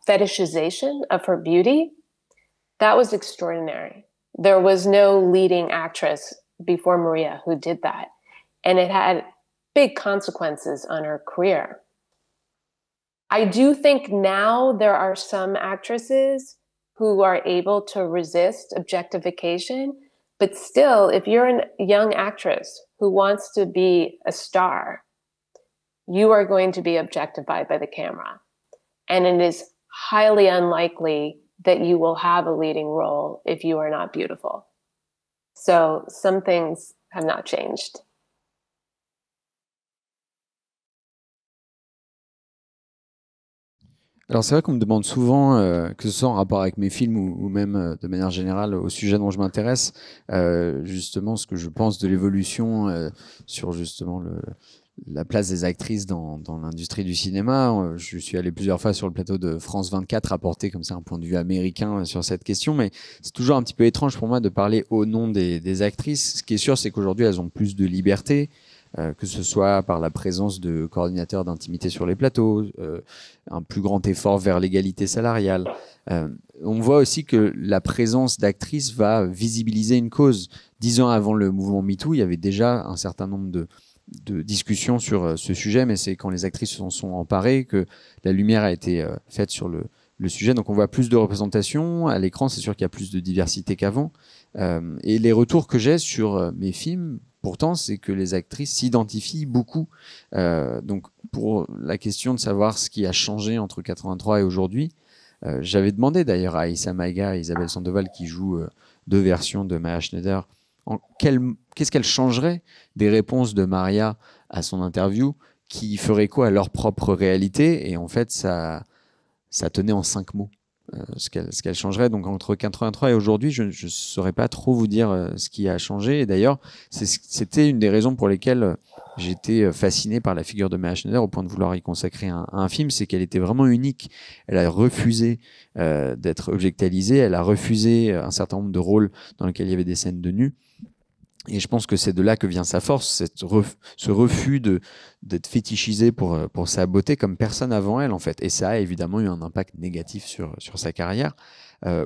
fetishization of her beauty, that was extraordinary. There was no leading actress before Maria who did that. And it had big consequences on her career. I do think now there are some actresses who are able to resist objectification, but still, if you're a young actress who wants to be a star, you are going to be objectified by the camera. And it is highly unlikely that you will have a leading role if you are not beautiful. So some things have not changed. Alors c'est vrai qu'on me demande souvent, que ce soit en rapport avec mes films ou même de manière générale au sujet dont je m'intéresse, justement ce que je pense de l'évolution sur justement la place des actrices dans l'industrie du cinéma. Je suis allé plusieurs fois sur le plateau de France 24 apporter comme ça un point de vue américain sur cette question, mais c'est toujours un petit peu étrange pour moi de parler au nom des actrices. Ce qui est sûr, c'est qu'aujourd'hui elles ont plus de liberté, que ce soit par la présence de coordinateurs d'intimité sur les plateaux, un plus grand effort vers l'égalité salariale. On voit aussi que la présence d'actrices va visibiliser une cause. 10 ans avant le mouvement MeToo, il y avait déjà un certain nombre de discussions sur ce sujet, mais c'est quand les actrices s'en sont emparées que la lumière a été faite sur le sujet. Donc on voit plus de représentation à l'écran, c'est sûr qu'il y a plus de diversité qu'avant. Et les retours que j'ai sur mes films, pourtant, c'est que les actrices s'identifient beaucoup. Donc, pour la question de savoir ce qui a changé entre 83 et aujourd'hui, j'avais demandé d'ailleurs à Issa Maïga et Isabelle Sandoval, qui jouent 2 versions de Maya Schneider, qu'est-ce qu'elle changerait des réponses de Maria à son interview qui ferait quoi à leur propre réalité. Et en fait, ça tenait en 5 mots. Ce qu'elle changerait. Donc entre 83 et aujourd'hui, je ne saurais pas trop vous dire ce qui a changé. Et d'ailleurs, c'était une des raisons pour lesquelles j'étais fasciné par la figure de Maya Schneider au point de vouloir y consacrer un film, c'est qu'elle était vraiment unique. Elle a refusé d'être objectalisée, elle a refusé un certain nombre de rôles dans lesquels il y avait des scènes de nu. Et je pense que c'est de là que vient sa force, ce refus d'être fétichisé pour sa beauté comme personne avant elle, en fait. Et ça a évidemment eu un impact négatif sur sa carrière.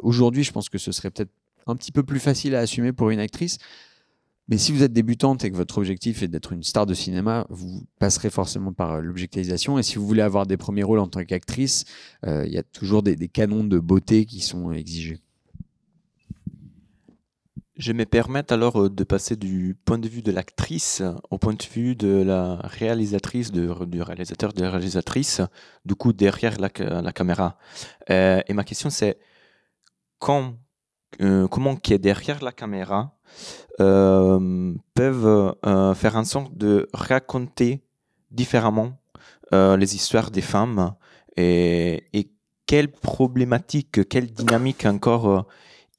Aujourd'hui, je pense que ce serait peut-être un petit peu plus facile à assumer pour une actrice. Mais si vous êtes débutante et que votre objectif est d'être une star de cinéma, vous passerez forcément par l'objectisation. Et si vous voulez avoir des premiers rôles en tant qu'actrice, il y a toujours des canons de beauté qui sont exigés. Je me permets alors de passer du point de vue de l'actrice au point de vue de la réalisatrice, du réalisateur, de la réalisatrice, du coup derrière la caméra. Et ma question c'est comment qui est derrière la caméra peuvent faire en sorte de raconter différemment les histoires des femmes et quelles problématiques, quelle dynamique encore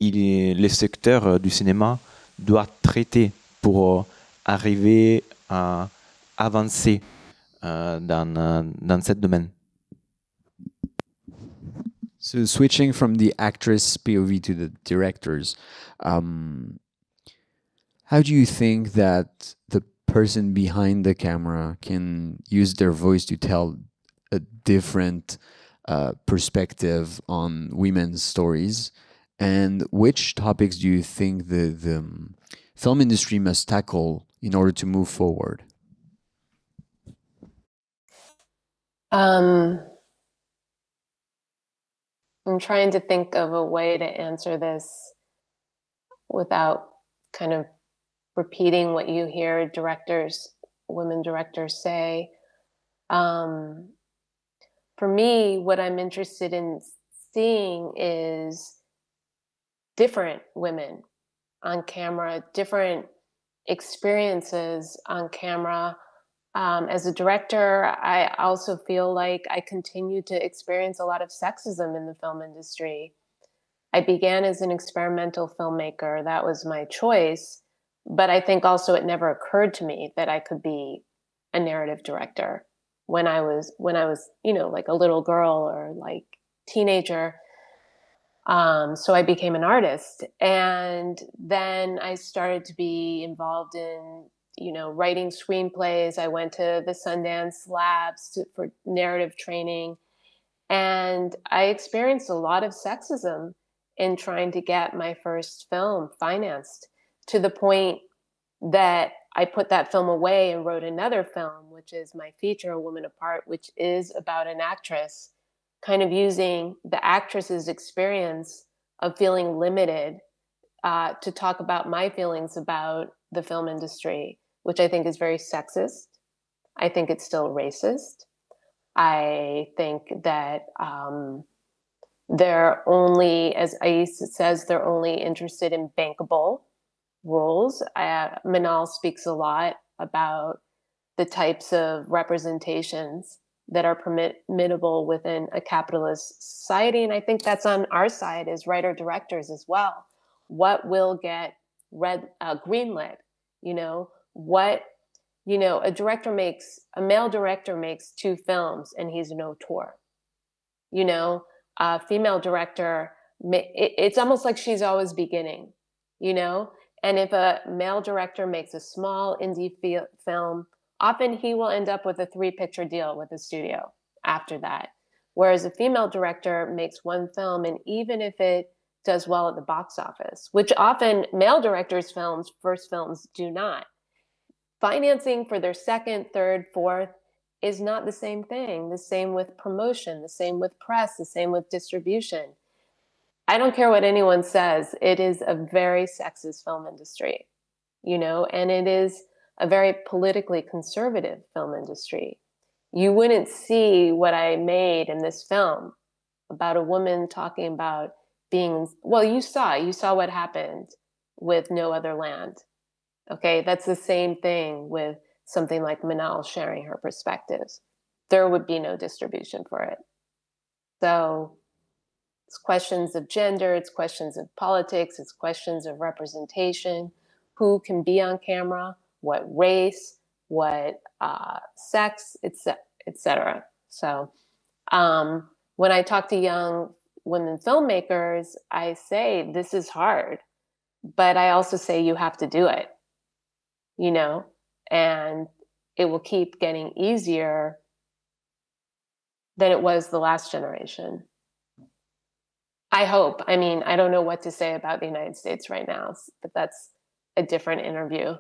les secteurs du cinéma doivent traiter pour arriver à avancer dans ce domaine. So switching from the actress POV to the directors, how do you think that the person behind the camera can use their voice to tell a different perspective on women's stories? And which topics do you think the film industry must tackle in order to move forward? I'm trying to think of a way to answer this without kind of repeating what you hear women directors say. For me, what I'm interested in seeing is different women on camera, different experiences on camera. As a director, I also feel like I continue to experience a lot of sexism in the film industry. I began as an experimental filmmaker. That was my choice. But I think also it never occurred to me that I could be a narrative director when I was, like a little girl or like teenager. So I became an artist, and then I started to be involved in, writing screenplays. I went to the Sundance labs for narrative training, and I experienced a lot of sexism in trying to get my first film financed, to the point that I put that film away and wrote another film, which is my feature, A Woman Apart, which is about an actress kind of using the actress's experience of feeling limited to talk about my feelings about the film industry, which I think is very sexist. I think it's still racist. I think that they're only, as Issa says, they're only interested in bankable roles. Manal speaks a lot about the types of representations that are permissible within a capitalist society. And I think that's on our side as writer-directors as well. What will get greenlit? A male director makes 2 films and he's an auteur. A female director, it's almost like she's always beginning, And if a male director makes a small indie film, often he will end up with a 3-picture deal with a studio after that. Whereas a female director makes 1 film, and even if it does well at the box office, which often male directors' first films do not, financing for their 2nd, 3rd, 4th is not the same thing. The same with promotion, the same with press, the same with distribution. I don't care what anyone says. It is a very sexist film industry, and it is a very politically conservative film industry. You wouldn't see what I made in this film about a woman talking about you saw what happened with No Other Land. Okay, that's the same thing with something like Manal sharing her perspectives. There would be no distribution for it. So it's questions of gender, it's questions of politics, it's questions of representation, who can be on camera, what race, what sex, etc. So when I talk to young women filmmakers, I say this is hard, but I also say you have to do it, and it will keep getting easier than it was the last generation. I hope. I mean, I don't know what to say about the United States right now, but that's a different interview.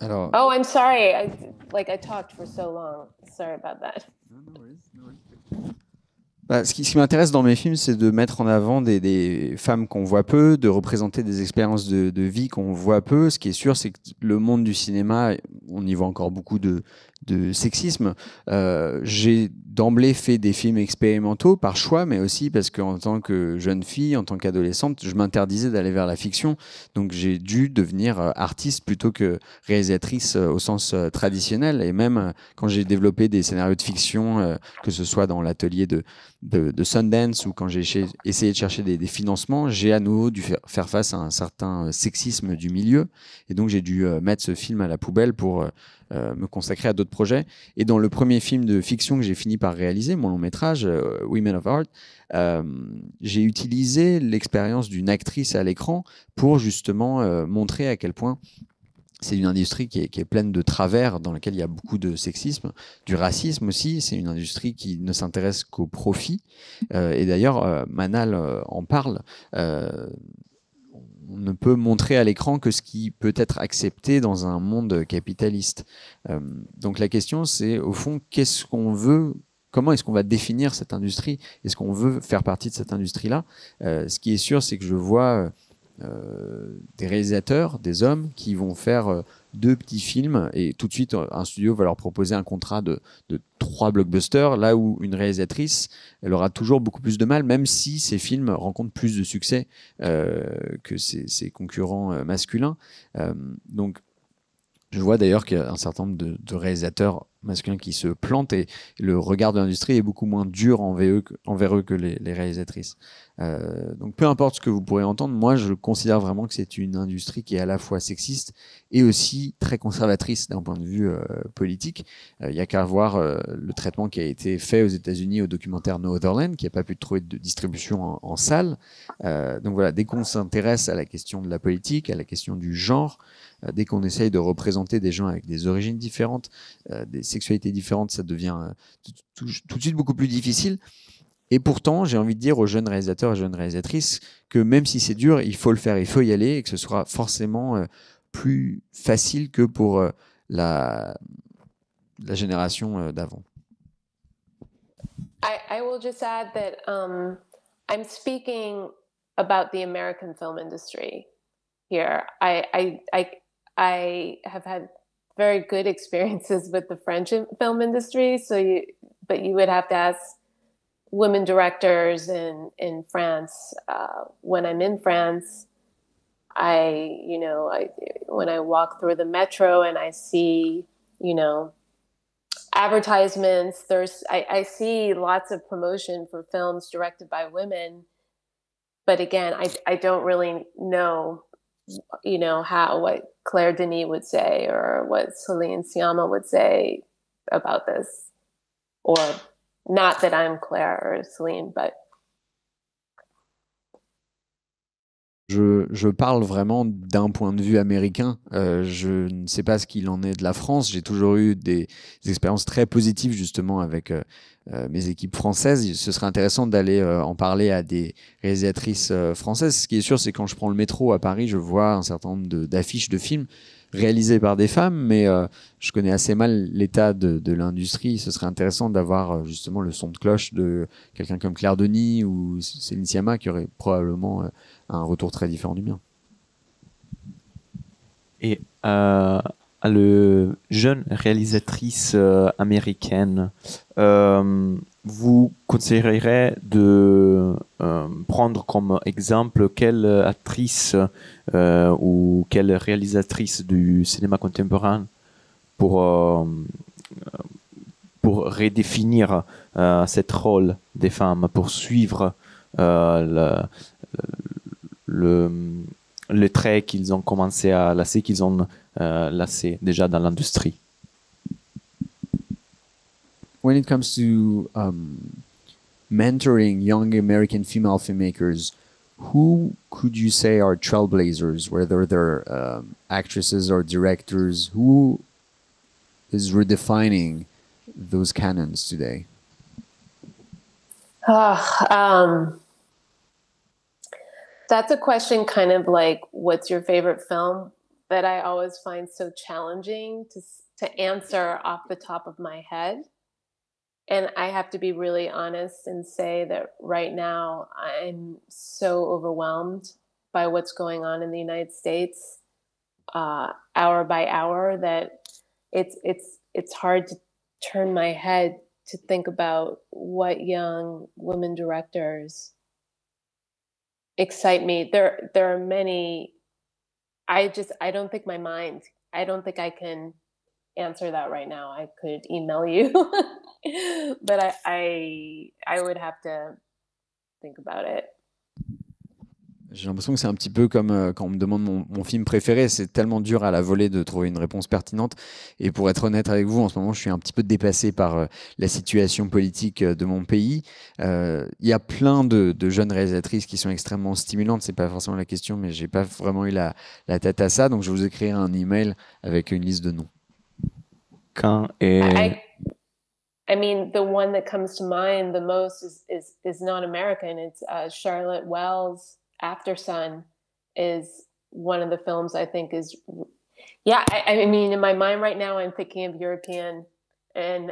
Oh, I'm sorry. I talked for so long. Sorry about that. No worries. Ce qui m'intéresse dans mes films, c'est de mettre en avant des femmes qu'on voit peu, de représenter des expériences de vie qu'on voit peu. Ce qui est sûr, c'est que le monde du cinéma, on y voit encore beaucoup de sexisme. J'ai d'emblée fait des films expérimentaux par choix, mais aussi parce qu'en tant que jeune fille, en tant qu'adolescente, je m'interdisais d'aller vers la fiction. Donc j'ai dû devenir artiste plutôt que réalisatrice au sens traditionnel. Et même quand j'ai développé des scénarios de fiction, que ce soit dans l'atelier de Sundance ou quand j'ai essayé de chercher des financements, j'ai à nouveau dû faire face à un certain sexisme du milieu. Et donc j'ai dû mettre ce film à la poubelle pour me consacrer à d'autres projets. Et dans le premier film de fiction que j'ai fini par réaliser, mon long métrage, Women of Art, j'ai utilisé l'expérience d'une actrice à l'écran pour justement montrer à quel point c'est une industrie qui est pleine de travers, dans laquelle il y a beaucoup de sexisme, du racisme aussi. C'est une industrie qui ne s'intéresse qu'au profit. Et d'ailleurs, Manal en parle. On ne peut montrer à l'écran que ce qui peut être accepté dans un monde capitaliste. Donc la question, c'est au fond, qu'est-ce qu'on veut? Comment est-ce qu'on va définir cette industrie? Est-ce qu'on veut faire partie de cette industrie-là? Ce qui est sûr, c'est que je vois des réalisateurs, des hommes qui vont faire 2 petits films et tout de suite un studio va leur proposer un contrat de 3 blockbusters, là où une réalisatrice, elle aura toujours beaucoup plus de mal, même si ces films rencontrent plus de succès que ses concurrents masculins. Donc je vois d'ailleurs qu'il y a un certain nombre de réalisateurs masculins qui se plantent et le regard de l'industrie est beaucoup moins dur envers eux que les réalisatrices. Donc peu importe ce que vous pourrez entendre, moi je considère vraiment que c'est une industrie qui est à la fois sexiste et aussi très conservatrice d'un point de vue politique. Il y a qu'à voir le traitement qui a été fait aux États-Unis au documentaire No Other Land, qui n'a pas pu trouver de distribution en salle. Donc voilà, dès qu'on s'intéresse à la question de la politique, à la question du genre, dès qu'on essaye de représenter des gens avec des origines différentes, des sexualités différentes, ça devient tout de suite beaucoup plus difficile. Et pourtant, j'ai envie de dire aux jeunes réalisateurs et jeunes réalisatrices que même si c'est dur, il faut le faire, il faut y aller et que ce sera forcément plus facile que pour la génération d'avant. I will just add that I'm speaking about the American film industry here. I have had very good experiences with the French film industry, but you would have to ask women directors in France. When I'm in France, when I walk through the metro and I see, advertisements, I see lots of promotion for films directed by women, but again, I don't really know, what Claire Denis would say or what Céline Sciamma would say about this, or not that I'm Claire or Céline, but Je parle vraiment d'un point de vue américain. Je ne sais pas ce qu'il en est de la France. J'ai toujours eu des expériences très positives justement avec mes équipes françaises. Ce serait intéressant d'aller en parler à des réalisatrices françaises. Ce qui est sûr, c'est quand je prends le métro à Paris, je vois un certain nombre d'affiches de films réalisés par des femmes, mais je connais assez mal l'état de l'industrie. Ce serait intéressant d'avoir justement le son de cloche de quelqu'un comme Claire Denis ou Céline Sciamma qui aurait probablement un retour très différent du mien. Et le jeune réalisatrice américaine, vous conseillerez de prendre comme exemple quelle actrice ou quelle réalisatrice du cinéma contemporain pour redéfinir cette rôle des femmes, pour suivre le trait qu'ils ont commencé à lasser, qu'ils ont lassé déjà dans l'industrie. When it comes to mentoring young American female filmmakers, who could you say are trailblazers, whether they're actresses or directors? Who is redefining those canons today? That's a question kind of like, what's your favorite film, that I always find so challenging to answer off the top of my head. And I have to be really honest and say that right now I'm so overwhelmed by what's going on in the United States, hour by hour, that it's hard to turn my head to think about what young women directors excite me. There are many. I don't think I don't think I can answer that right now. I could email you, but I would have to think about it. J'ai l'impression que c'est un petit peu comme quand on me demande mon film préféré, c'est tellement dur à la volée de trouver une réponse pertinente. Et pour être honnête avec vous, en ce moment, je suis un petit peu dépassé par la situation politique de mon pays. Il y a plein de jeunes réalisatrices qui sont extrêmement stimulantes, c'est pas forcément la question, mais j'ai pas vraiment eu la tête à ça, donc je vais vous écrire un email avec une liste de noms. I mean, the one that comes to mind the most is not American. It's Charlotte Wells' After Sun is one of the films I think is, yeah, I mean, in my mind right now, I'm thinking of European and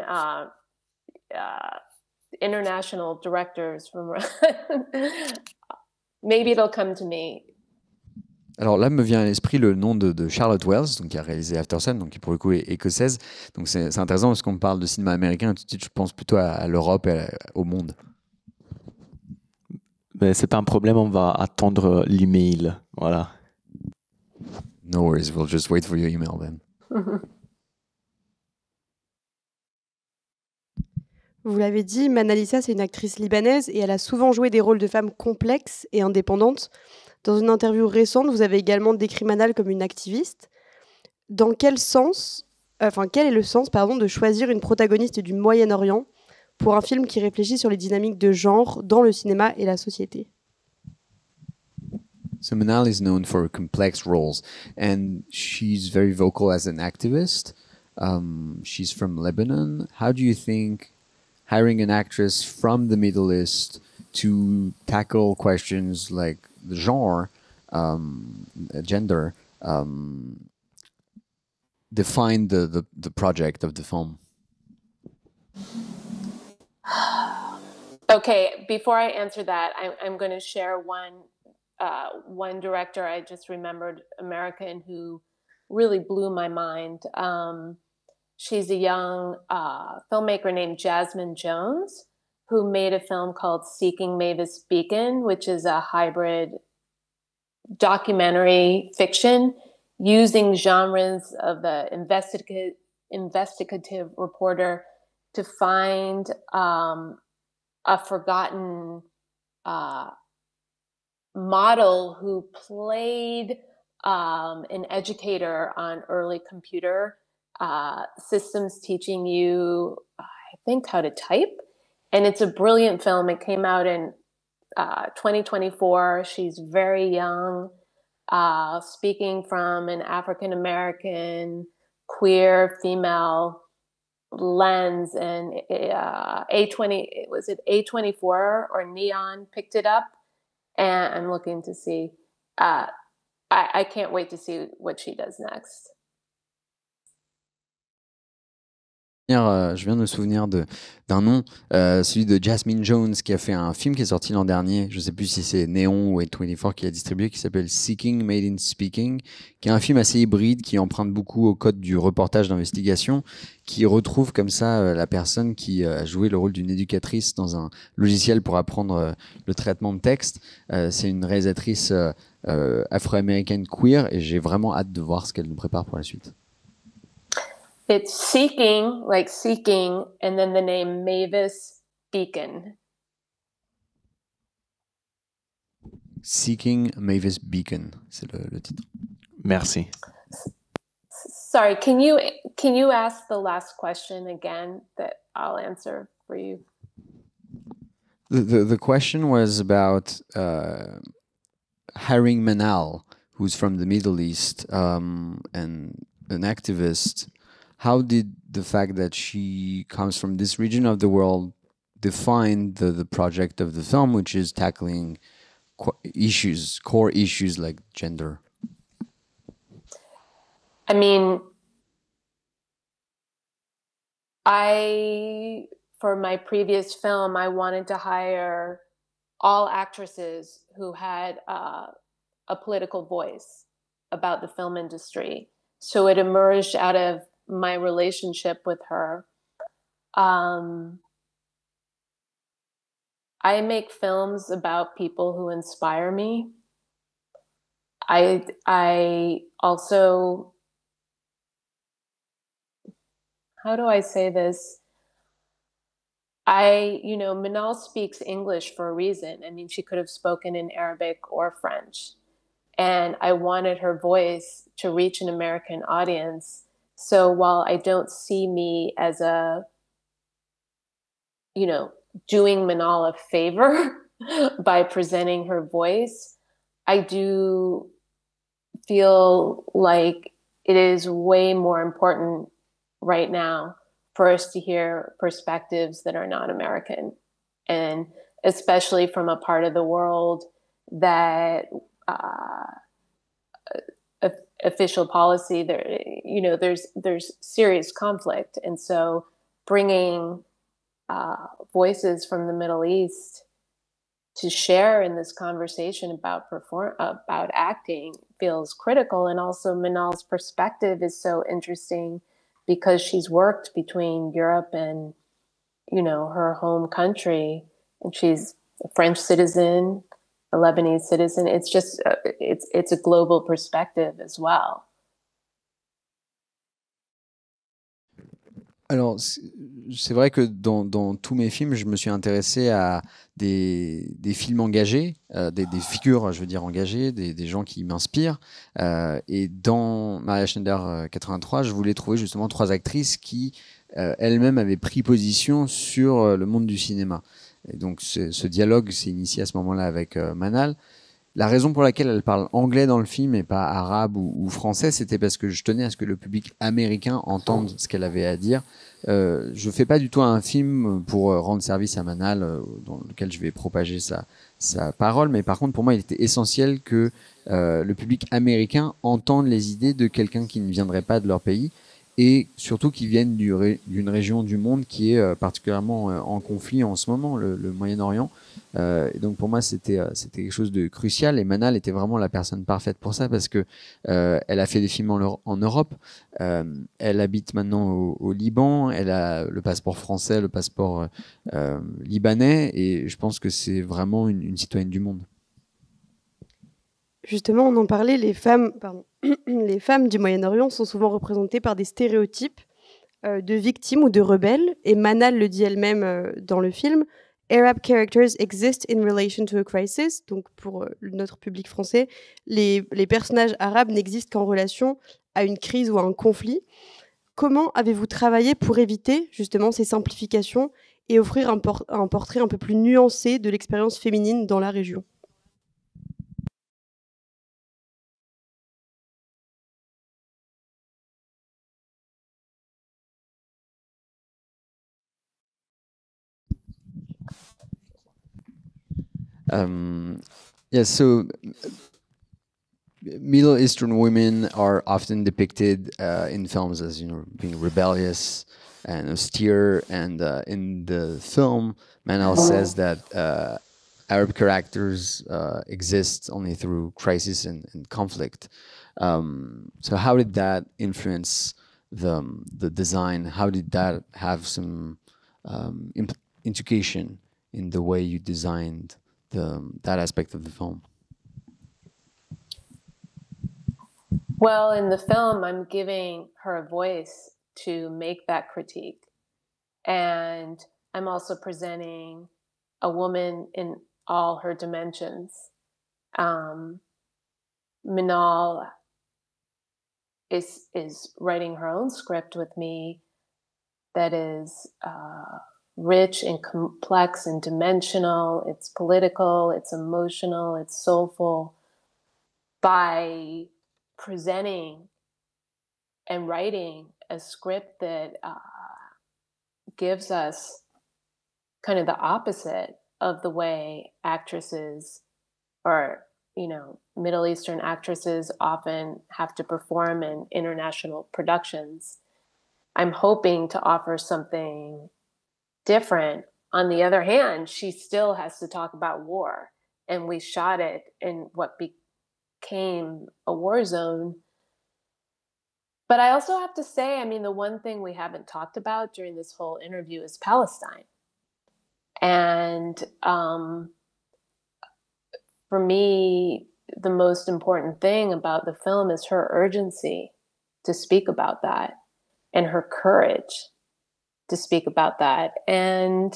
international directors from, maybe it'll come to me. Alors là me vient à l'esprit le nom de Charlotte Wells, donc qui a réalisé After Sun, donc qui pour le coup est écossaise. Donc c'est intéressant parce qu'on parle de cinéma américain, et tout de suite je pense plutôt à l'Europe et au monde. Mais c'est pas un problème, on va attendre l'email. Voilà. No worries, we'll just wait for your email then. Vous l'avez dit, Manal Issa, c'est une actrice libanaise et elle a souvent joué des rôles de femmes complexes et indépendantes. Dans une interview récente, vous avez également décrit Manal comme une activiste. Dans quel est le sens de choisir une protagoniste du Moyen-Orient pour un film qui réfléchit sur les dynamiques de genre dans le cinéma et la société? So Manal is known for complex roles, and she's very vocal as an activist. She's from Lebanon. How do you think hiring an actress from the Middle East to tackle questions like the genre, gender, define the project of the film? Okay, before I answer that, I'm going to share one director I just remembered, American, who really blew my mind. She's a young filmmaker named Jasmine Jones, who made a film called Seeking Mavis Beacon, which is a hybrid documentary fiction using genres of the investigative reporter to find a forgotten model who played an educator on early computer systems, teaching you, I think, how to type. And it's a brilliant film. It came out in 2024. She's very young, speaking from an African-American, queer, female lens. And was it A24 or Neon picked it up? And I'm looking to see. I can't wait to see what she does next. Je viens de me souvenir d'un nom, celui de Jasmine Jones, qui a fait un film qui est sorti l'an dernier, je ne sais plus si c'est Néon ou A24 qui l'a distribué, qui s'appelle Seeking Made in Speaking, qui est un film assez hybride, qui emprunte beaucoup au code du reportage d'investigation, qui retrouve comme ça la personne qui a joué le rôle d'une éducatrice dans un logiciel pour apprendre le traitement de texte. C'est une réalisatrice afro-américaine queer, et j'ai vraiment hâte de voir ce qu'elle nous prépare pour la suite. It's Seeking, like seeking, and then the name Mavis Beacon. Seeking Mavis Beacon, c'est le titre. Merci. Sorry, can you ask the last question again that I'll answer for you? The question was about hiring Manal, who's from the Middle East and an activist. How did the fact that she comes from this region of the world define the project of the film, which is tackling core issues like gender? I mean, I for my previous film, I wanted to hire all actresses who had a political voice about the film industry. So it emerged out of my relationship with her. I make films about people who inspire me. I also, how do I say this? Manal speaks English for a reason. I mean, she could have spoken in Arabic or French. And I wanted her voice to reach an American audience. So while I don't see me as doing Manal a favor by presenting her voice, I do feel like it is way more important right now for us to hear perspectives that are not American, and especially from a part of the world that official policy there's serious conflict, and so bringing voices from the Middle East to share in this conversation about acting feels critical. And also Manal's perspective is so interesting because she's worked between Europe and, her home country, and she's a French citizen, a Lebanese citizen. It's just, it's a global perspective as well. Alors, c'est vrai que dans tous mes films, je me suis intéressé à des films engagés, des figures, je veux dire, engagées, des gens qui m'inspirent. Et dans Maria Schneider 83, je voulais trouver justement 3 actrices qui, elles-mêmes, avaient pris position sur le monde du cinéma. Et donc, ce dialogue s'est initié à ce moment-là avec Manal. La raison pour laquelle elle parle anglais dans le film et pas arabe ou français, c'était parce que je tenais à ce que le public américain entende ce qu'elle avait à dire. Je fais pas du tout un film pour rendre service à Manal, dans lequel je vais propager sa parole, mais par contre pour moi il était essentiel que le public américain entende les idées de quelqu'un qui ne viendrait pas de leur pays, et surtout qui viennent d'une région du monde qui est particulièrement en conflit en ce moment, le Moyen-Orient. Et donc pour moi c'était quelque chose de crucial, et Manal était vraiment la personne parfaite pour ça, parce que elle a fait des films en Europe, elle habite maintenant au Liban, elle a le passeport français, le passeport libanais, et je pense que c'est vraiment une citoyenne du monde. Justement, on en parlait, les femmes du Moyen-Orient sont souvent représentées par des stéréotypes de victimes ou de rebelles, et Manal le dit elle-même dans le film. Arab characters exist in relation to a crisis. Donc, pour notre public français, les personnages arabes n'existent qu'en relation à une crise ou à un conflit. Comment avez-vous travaillé pour éviter justement ces simplifications et offrir un portrait un peu plus nuancé de l'expérience féminine dans la région ? So Middle Eastern women are often depicted in films as, being rebellious and austere, and in the film, Manal says that Arab characters exist only through crisis and conflict. So how did that influence the design? How did that have some implication in the way you designed that aspect of the film? Well, in the film, I'm giving her a voice to make that critique. And I'm also presenting a woman in all her dimensions. Manal is writing her own script with me that is rich and complex and dimensional. It's political, it's emotional, it's soulful. By presenting and writing a script that gives us kind of the opposite of the way actresses, or Middle Eastern actresses, often have to perform in international productions. I'm hoping to offer something different. On the other hand, she still has to talk about war, and we shot it in what became a war zone. But I also have to say, I mean, the one thing we haven't talked about during this whole interview is Palestine. And for me, the most important thing about the film is her urgency to speak about that and her courage to speak about that. And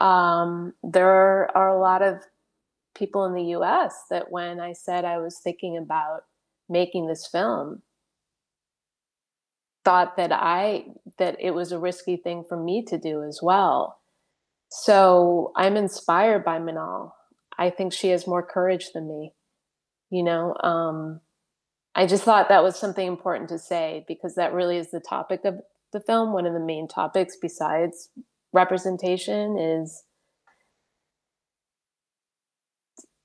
there are a lot of people in the US that when I said I was thinking about making this film, thought that it was a risky thing for me to do as well. So I'm inspired by Manal. I think she has more courage than me. You know, I just thought that was something important to say because that really is the topic of the film. One of the main topics besides representation is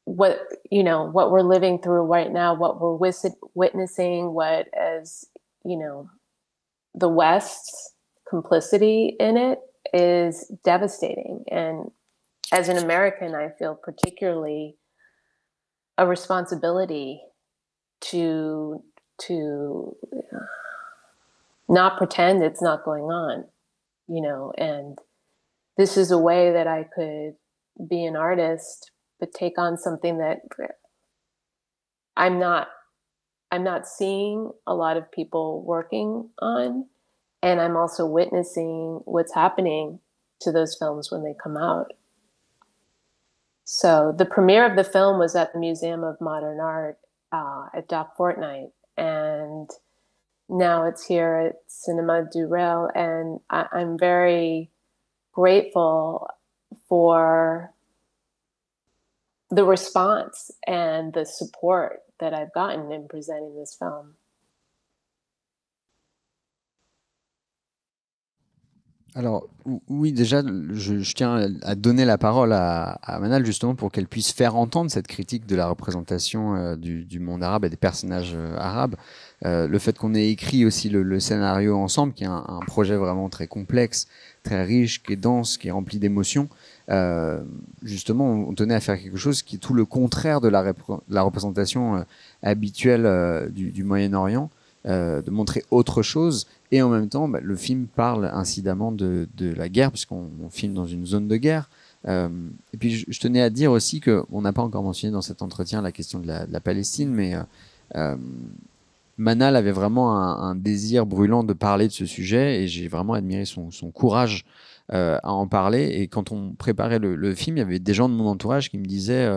what we're living through right now, what we're witnessing, what, as you know, the West's complicity in it is devastating. And as an American, I feel particularly a responsibility to not pretend it's not going on, you know, and this is a way that I could be an artist, but take on something that I'm not seeing a lot of people working on. And I'm also witnessing what's happening to those films when they come out. So the premiere of the film was at the Museum of Modern Art at Doc Fortnight. And now it's here at Cinéma du Rail. And I'm very grateful for the response and the support that I've gotten in presenting this film. Alors, oui, déjà, je tiens à donner la parole à Manal, justement, pour qu'elle puisse faire entendre cette critique de la représentation du monde arabe et des personnages arabes. Le fait qu'on ait écrit aussi le scénario ensemble, qui est un projet vraiment très complexe, très riche, qui est dense, qui est rempli d'émotions. Justement, on tenait à faire quelque chose qui est tout le contraire de la représentation habituelle du Moyen-Orient, de montrer autre chose. Et en même temps, le film parle incidemment de la guerre, puisqu'on filme dans une zone de guerre. Et puis, je tenais à dire aussi qu'on n'a pas encore mentionné dans cet entretien la question de la Palestine, mais Manal avait vraiment un désir brûlant de parler de ce sujet, et j'ai vraiment admiré son courage à en parler. Et quand on préparait le film, il y avait des gens de mon entourage qui me disaient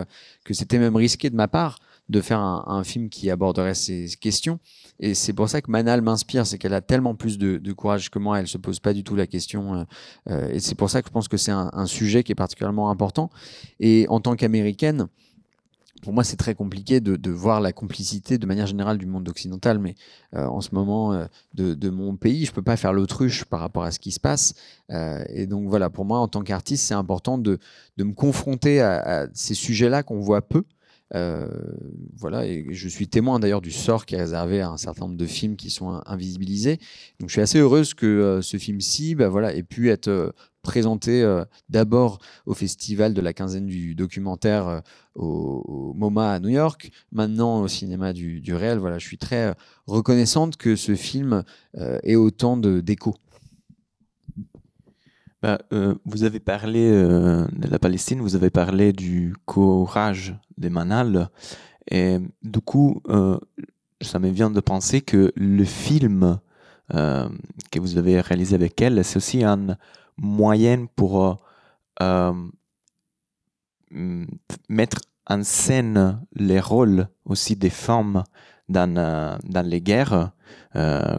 que c'était même risqué de ma part de faire un film qui aborderait ces questions. Et c'est pour ça que Manal m'inspire, c'est qu'elle a tellement plus de courage que moi, elle se pose pas du tout la question. Et c'est pour ça que je pense que c'est un sujet qui est particulièrement important. Et en tant qu'américaine, pour moi, c'est très compliqué de voir la complicité de manière générale du monde occidental, mais en ce moment de mon pays, je peux pas faire l'autruche par rapport à ce qui se passe. Et donc voilà, pour moi, en tant qu'artiste, c'est important de me confronter à ces sujets-là qu'on voit peu. Voilà, et je suis témoin d'ailleurs du sort qui est réservé à un certain nombre de films qui sont invisibilisés. Donc je suis assez heureuse que ce film-ci ait pu être présenté d'abord au festival de la quinzaine du documentaire au MoMA à New York, maintenant au cinéma du réel. Voilà, je suis très reconnaissante que ce film ait autant d'écho. Vous avez parlé de la Palestine, vous avez parlé du courage de Manal. Et du coup, ça me vient de penser que le film que vous avez réalisé avec elle, c'est aussi un moyen pour mettre en scène les rôles aussi des femmes dans les guerres,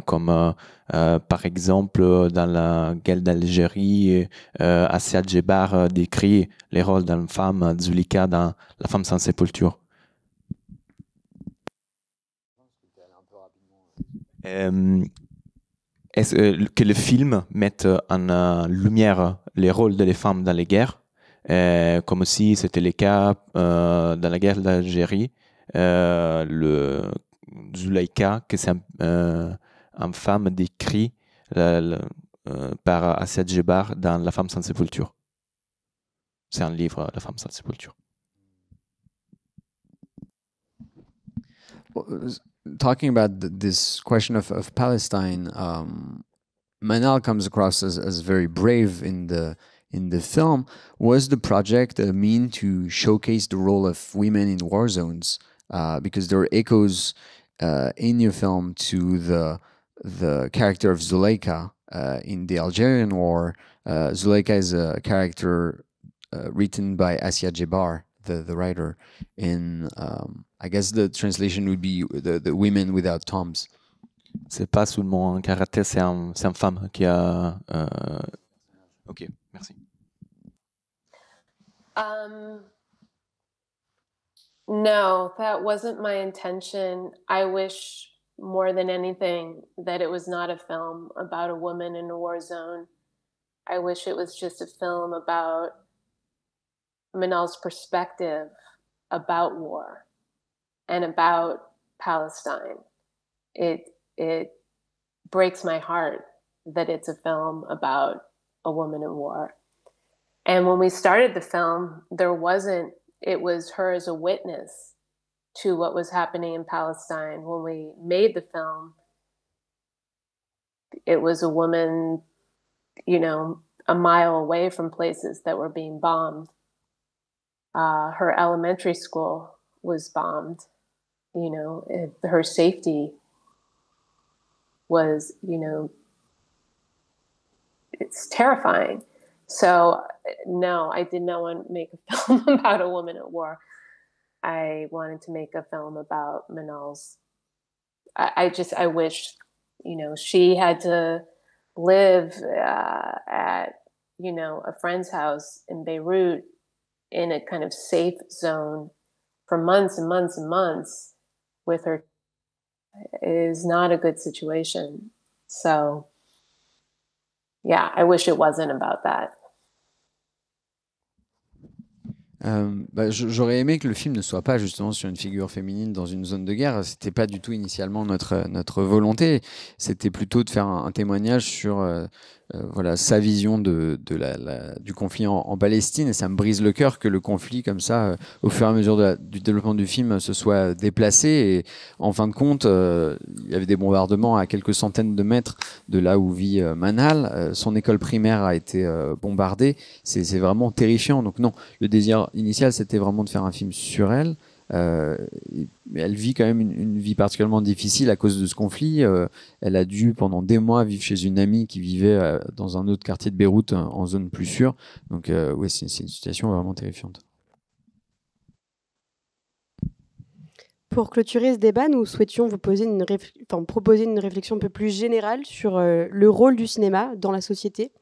comme par exemple dans la guerre d'Algérie, Assia Djebar décrit les rôles d'une femme, Zulika dans La femme sans sépulture. Est-ce que le film mette en lumière les rôles des femmes dans les guerres, comme si c'était le cas dans la guerre d'Algérie, le Zulaïka, que c'est une femme décrit par Assia Djebar dans La femme sans sépulture. C'est un livre, La femme sans sépulture. Talking about this question of Palestine, Manal comes across as very brave in the film. Was the project a mean to showcase the role of women in war zones? Because there are echoes in your film to the character of Zuleika in the Algerian War. Zuleika is a character written by Assia Djebar, the writer. In I guess the translation would be the women without tombs. C'est pas seulement un caractère, c'est une femme qui a. Ok, merci. No, that wasn't my intention. I wish more than anything that it was not a film about a woman in a war zone. I wish it was just a film about Manal's perspective about war and about Palestine. It breaks my heart that it's a film about a woman in war. And when we started the film, it was her as a witness to what was happening in Palestine. When we made the film, it was a woman, a mile away from places that were being bombed. Her elementary school was bombed. Her safety was, it's terrifying. So no, I did not want to make a film about a woman at war. I wanted to make a film about Manal's. I wish, she had to live at, a friend's house in Beirut in a kind of safe zone for months and months and months with her. It is not a good situation. So, yeah, I wish it wasn't about that. J'aurais aimé que le film ne soit pas justement sur une figure féminine dans une zone de guerre. C'était pas du tout initialement notre volonté. C'était plutôt de faire un témoignage sur sa vision du conflit en Palestine. Et ça me brise le cœur que le conflit comme ça, au fur et à mesure du développement du film, se soit déplacé. Et en fin de compte, il y avait des bombardements à quelques centaines de mètres de là où vit Manal. Son école primaire a été bombardée. C'est vraiment terrifiant. Donc non, le désir initial, c'était vraiment de faire un film sur elle. Mais elle vit quand même une vie particulièrement difficile à cause de ce conflit. Elle a dû pendant des mois vivre chez une amie qui vivait dans un autre quartier de Beyrouth en zone plus sûre. Donc oui, c'est une situation vraiment terrifiante. Pour clôturer ce débat, nous souhaitions vous proposer une réflexion un peu plus générale sur le rôle du cinéma dans la société.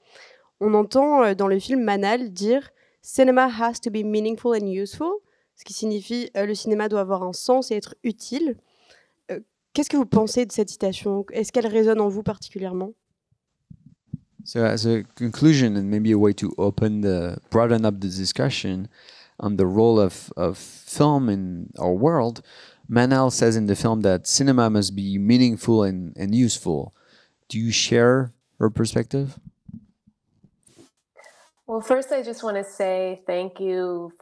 On entend dans le film Manal dire « Cinema has to be meaningful and useful », ce qui signifie le cinéma doit avoir un sens et être utile. Qu'est-ce que vous pensez de cette citation? Est-ce qu'elle résonne en vous particulièrement? So as a conclusion and maybe a way to broaden up the discussion on the role of film in our world, Manal says in the film that cinema must be meaningful and useful. Do you share her perspective? Well, first, I just want to say thank you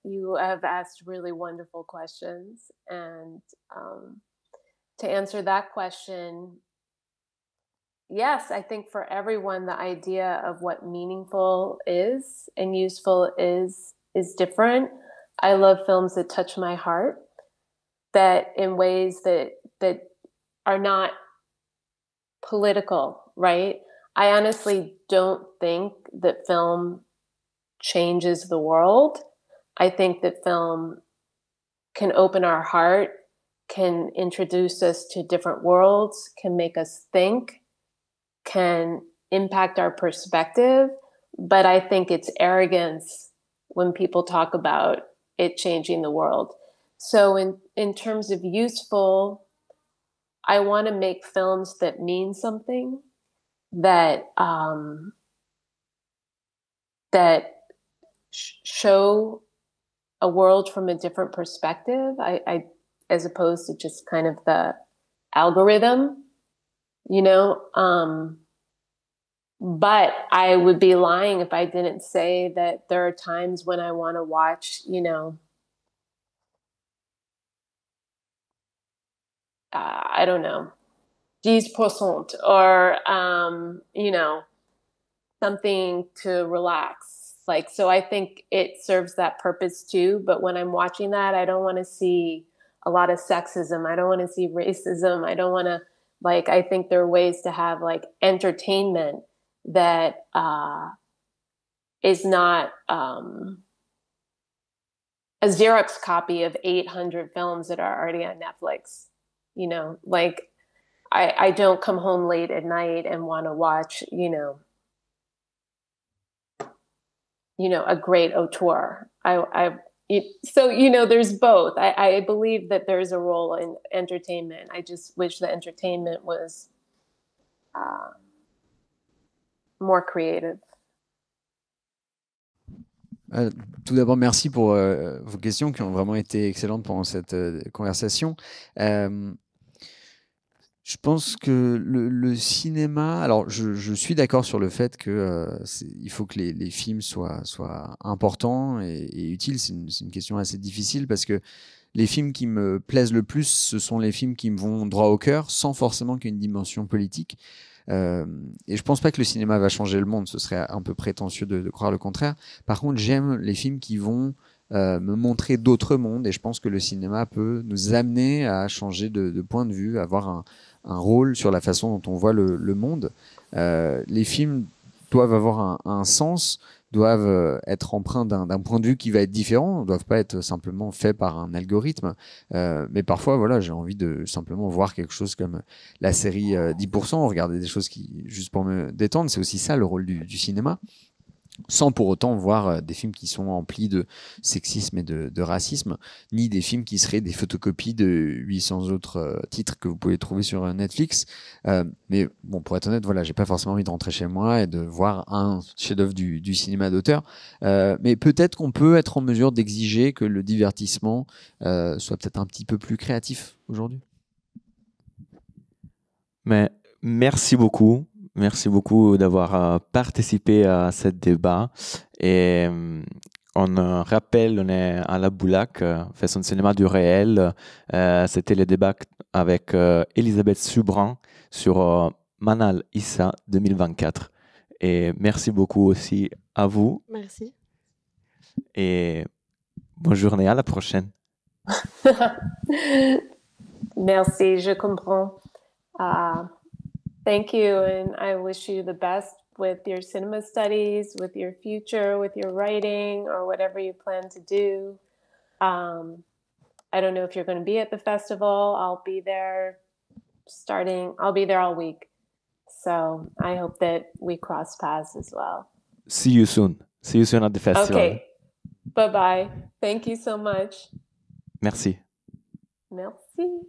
you have asked really wonderful questions. And to answer that question, yes, I think for everyone, the idea of what meaningful is and useful is different. I love films that touch my heart, that in ways that are not political, right? I honestly don't think that film changes the world. I think that film can open our heart, can introduce us to different worlds, can make us think, can impact our perspective. But I think it's arrogance when people talk about it changing the world. So in terms of useful, I want to make films that mean something, that show a world from a different perspective. I as opposed to just kind of the algorithm, But I would be lying if I didn't say that there are times when I want to watch, I don't know, 10% or, something to relax. Like, so I think it serves that purpose too. But when I'm watching that, I don't want to see a lot of sexism. I don't want to see racism. I don't want to, I think there are ways to have entertainment that is not a Xerox copy of 800 films that are already on Netflix. I don't come home late at night and want to watch, a great auteur. So, there's both. I believe that there's a role in entertainment. I just wish the entertainment was more creative. Tout d'abord, merci pour vos questions qui ont vraiment été excellentes pendant cette conversation. Je pense que le cinéma... Alors, je suis d'accord sur le fait qu'il faut que les films soient importants et utiles. C'est une question assez difficile parce que les films qui me plaisent le plus, ce sont les films qui me vont droit au cœur, sans forcément qu'il y ait une dimension politique. Et je pense pas que le cinéma va changer le monde. Ce serait un peu prétentieux de croire le contraire. Par contre, j'aime les films qui vont me montrer d'autres mondes et je pense que le cinéma peut nous amener à changer de point de vue, avoir un rôle sur la façon dont on voit le monde. Les films doivent avoir un sens, doivent être empreints d'un point de vue qui va être différent, ne doivent pas être simplement faits par un algorithme. Mais parfois, voilà, j'ai envie de simplement voir quelque chose comme la série 10%, regarder des choses juste pour me détendre. C'est aussi ça le rôle du cinéma. Sans pour autant voir des films qui sont emplis de sexisme et de racisme, ni des films qui seraient des photocopies de 800 autres titres que vous pouvez trouver sur Netflix. Mais bon, pour être honnête, voilà, j'ai pas forcément envie de rentrer chez moi et de voir un chef-d'œuvre du cinéma d'auteur. Mais peut-être qu'on peut être en mesure d'exiger que le divertissement soit peut-être un petit peu plus créatif aujourd'hui. Mais merci beaucoup. Merci beaucoup d'avoir participé à ce débat. Et on rappelle, on est à la Boulac, fait son cinéma du réel. C'était le débat avec Elisabeth Subrin sur Manal Issa 2024. Et merci beaucoup aussi à vous. Merci. Et bonne journée, à la prochaine. Merci, je comprends. Thank you, and I wish you the best with your cinema studies, with your future, with your writing, or whatever you plan to do. I don't know if you're going to be at the festival. I'll be there all week. So I hope that we cross paths as well. See you soon. See you soon at the festival. Okay. Bye-bye. Thank you so much. Merci. Merci.